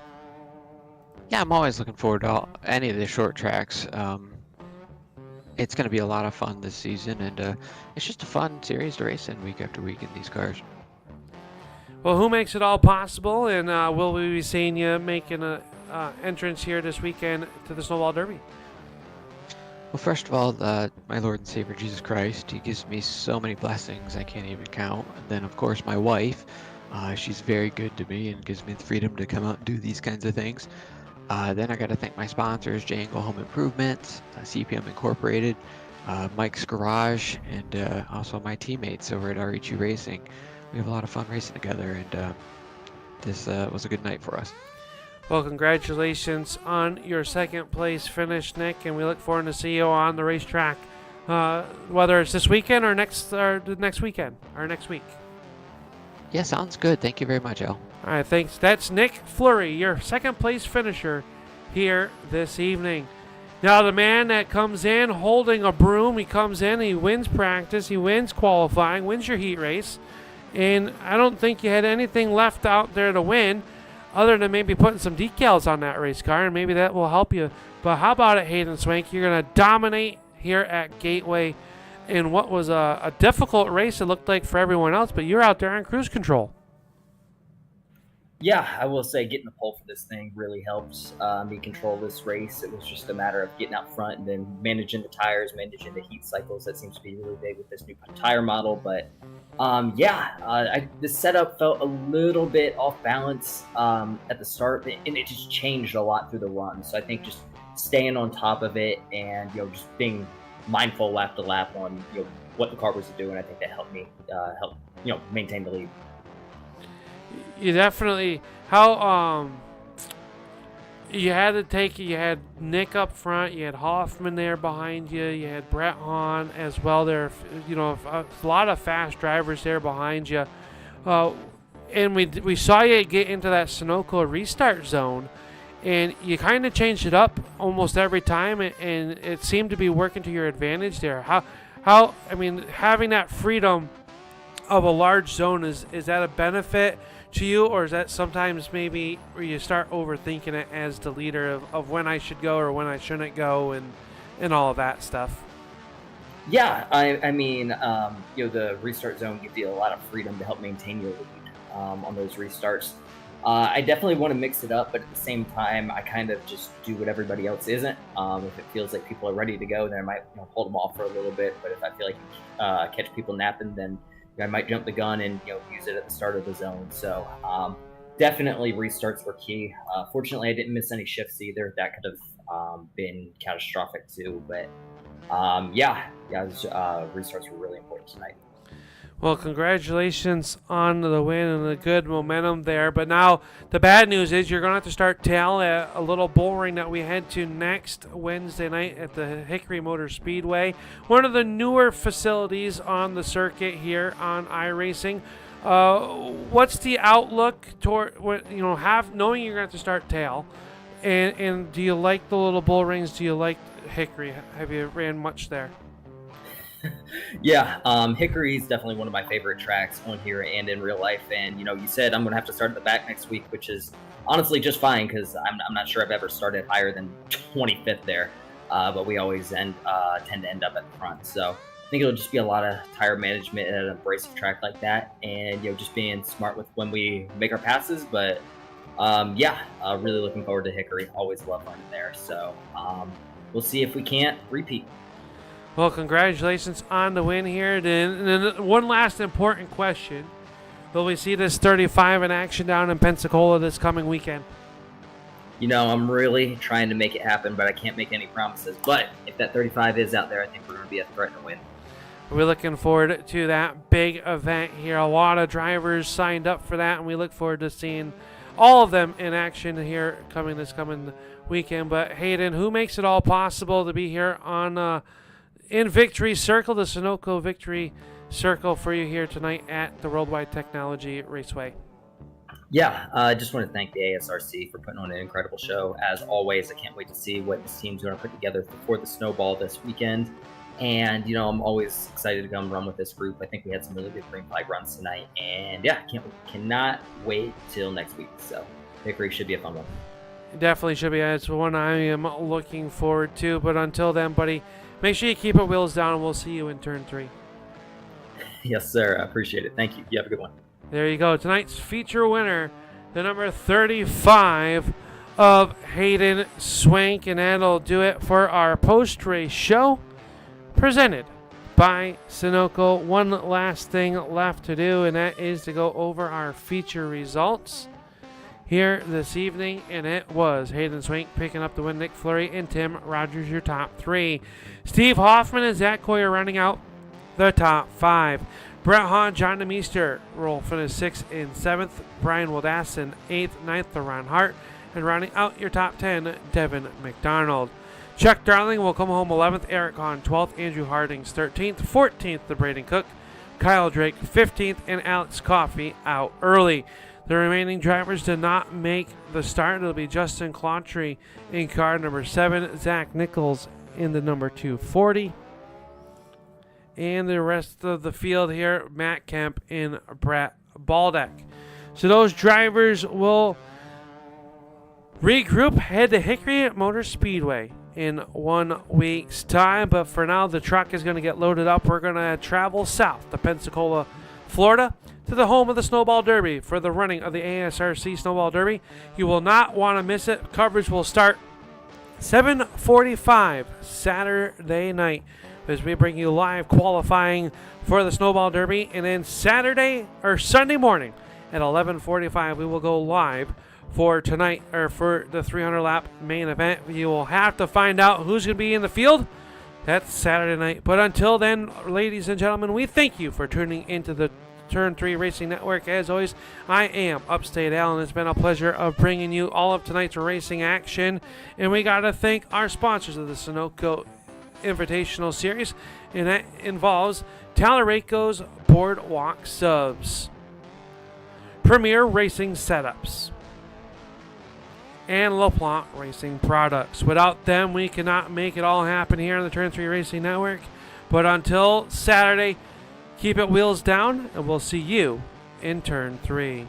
Yeah, I'm always looking forward to any of the short tracks. It's going to be a lot of fun this season, and it's just a fun series to race in week after week in these cars. Well, who makes it all possible, and will we be seeing you making an entrance here this weekend to the Snowball Derby? Well, first of all, my Lord and Savior Jesus Christ, he gives me so many blessings I can't even count. And then, of course, my wife, she's very good to me and gives me the freedom to come out and do these kinds of things. Then I got to thank my sponsors, J-Angle Home Improvement, CPM Incorporated, Mike's Garage, and also my teammates over at REQ Racing. We have a lot of fun racing together, and this was a good night for us. Well, congratulations on your second place finish, Nick, and we look forward to see you on the racetrack, whether it's this weekend or next weekend or next week. Yeah, sounds good. Thank you very much, Al. All right, thanks. That's Nick Fleury, your second place finisher here this evening. Now, the man that comes in holding a broom, he comes in, he wins practice, he wins qualifying, wins your heat race, and I don't think you had anything left out there to win other than maybe putting some decals on that race car, and maybe that will help you. But how about it, Hayden Swank? You're going to dominate here at Gateway in what was a difficult race, it looked like, for everyone else, but you're out there on cruise control. Yeah, I will say getting the pole for this thing really helped me control this race. It was just a matter of getting out front and then managing the tires, managing the heat cycles. That seems to be really big with this new tire model. But the setup felt a little bit off balance at the start, and it just changed a lot through the run. So I think just staying on top of it and just being mindful lap to lap on what the car was doing, I think that helped me maintain the lead. You definitely you had Nick up front, you had Hoffman there behind you, you had Brett Hahn as well there, a lot of fast drivers there behind you, and we saw you get into that Sunoco restart zone, and you kind of changed it up almost every time, and it seemed to be working to your advantage there. How having that freedom of a large zone, is that a benefit to you, or is that sometimes maybe where you start overthinking it as the leader of when I should go or when I shouldn't go and all of that stuff? Yeah, the restart zone gives you a lot of freedom to help maintain your lead on those restarts. I definitely want to mix it up, but at the same time, I kind of just do what everybody else isn't. If it feels like people are ready to go, then I might hold them off for a little bit. But if I feel like catch people napping, then I might jump the gun and use it at the start of the zone. So definitely restarts were key. Fortunately, I didn't miss any shifts either. That could have been catastrophic too. But restarts were really important tonight. Well, congratulations on the win and the good momentum there. But now the bad news is you're going to have to start tail at a little bull ring that we head to next Wednesday night at the Hickory Motor Speedway, one of the newer facilities on the circuit here on iRacing. What's the outlook toward knowing you're going to have to start tail, and do you like the little bull rings? Do you like Hickory? Have you ran much there? Yeah, Hickory is definitely one of my favorite tracks on here and in real life. And you said I'm gonna have to start at the back next week, which is honestly just fine because I'm not sure I've ever started higher than 25th there. But we always tend to end up at the front. So I think it'll just be a lot of tire management at an abrasive track like that, and just being smart with when we make our passes. But really looking forward to Hickory. Always love running there. So we'll see if we can't repeat. Well, congratulations on the win here. Then one last important question. Will we see this 35 in action down in Pensacola this coming weekend? You know, I'm really trying to make it happen, but I can't make any promises. But if that 35 is out there, I think we're going to be a threat to win. We're looking forward to that big event here. A lot of drivers signed up for that, and we look forward to seeing all of them in action here this coming weekend. But Hayden, who makes it all possible to be here on in Victory Circle, the Sunoco Victory Circle for you here tonight at the Wide Technology Raceway? Yeah, I just want to thank the ASRC for putting on an incredible show. As always, I can't wait to see what this team's going to put together for the Snowball this weekend. And, you know, I'm always excited to come run with this group. I think we had some really good green flag runs tonight. And, yeah, cannot wait till next week. So, Victory should be a fun one. It definitely should be. It's one I am looking forward to. But until then, buddy, make sure you keep your wheels down, and we'll see you in turn 3. Yes, sir. I appreciate it. Thank you. You have a good one. There you go. Tonight's feature winner, the number 35 of Hayden Swank. And that'll do it for our post-race show presented by Sunoco. One last thing left to do, and that is to go over our feature results here this evening. And it was Hayden Swank picking up the win, Nick Fleury and Tim Rogers, your top 3. Steve Hoffman and Zach Coyer rounding out the top 5. Brett Hahn, John DeMeester will finish 6th and 7th. Brian Wildassin 8th, 9th, Ron Hart. And rounding out your top 10, Devin McDonald. Chuck Darling will come home 11th, Eric Hahn 12th, Andrew Hardings 13th, 14th, the Braden Cook, Kyle Drake 15th, and Alex Coffey out early. The remaining drivers did not make the start. It'll be Justin Clautry in car number 7, Zach Nichols in the number 240. And the rest of the field here, Matt Kemp and Brett Baldeck. So those drivers will regroup, head to Hickory Motor Speedway in 1 week's time. But for now, the truck is going to get loaded up. We're going to travel south to Pensacola, Florida, to the home of the Snowball Derby for the running of the ASRC Snowball Derby. You will not want to miss it. Coverage will start 7:45 Saturday night as we bring you live qualifying for the Snowball Derby. And then Sunday morning at 11:45, we will go live for tonight, or for the 300 lap main event. You will have to find out who's going to be in the field. That's Saturday night. But until then, ladies and gentlemen, we thank you for tuning into the Turn 3 Racing Network. As always, I am Upstate Al, and it's been a pleasure of bringing you all of tonight's racing action. And we got to thank our sponsors of the Sunoco Invitational Series, and that involves Talarico's Boardwalk Subs, Premier Racing Setups, and LaPlante Racing Products. Without them, we cannot make it all happen here on the Turn 3 Racing Network. But until Saturday, keep it wheels down, and we'll see you in Turn 3.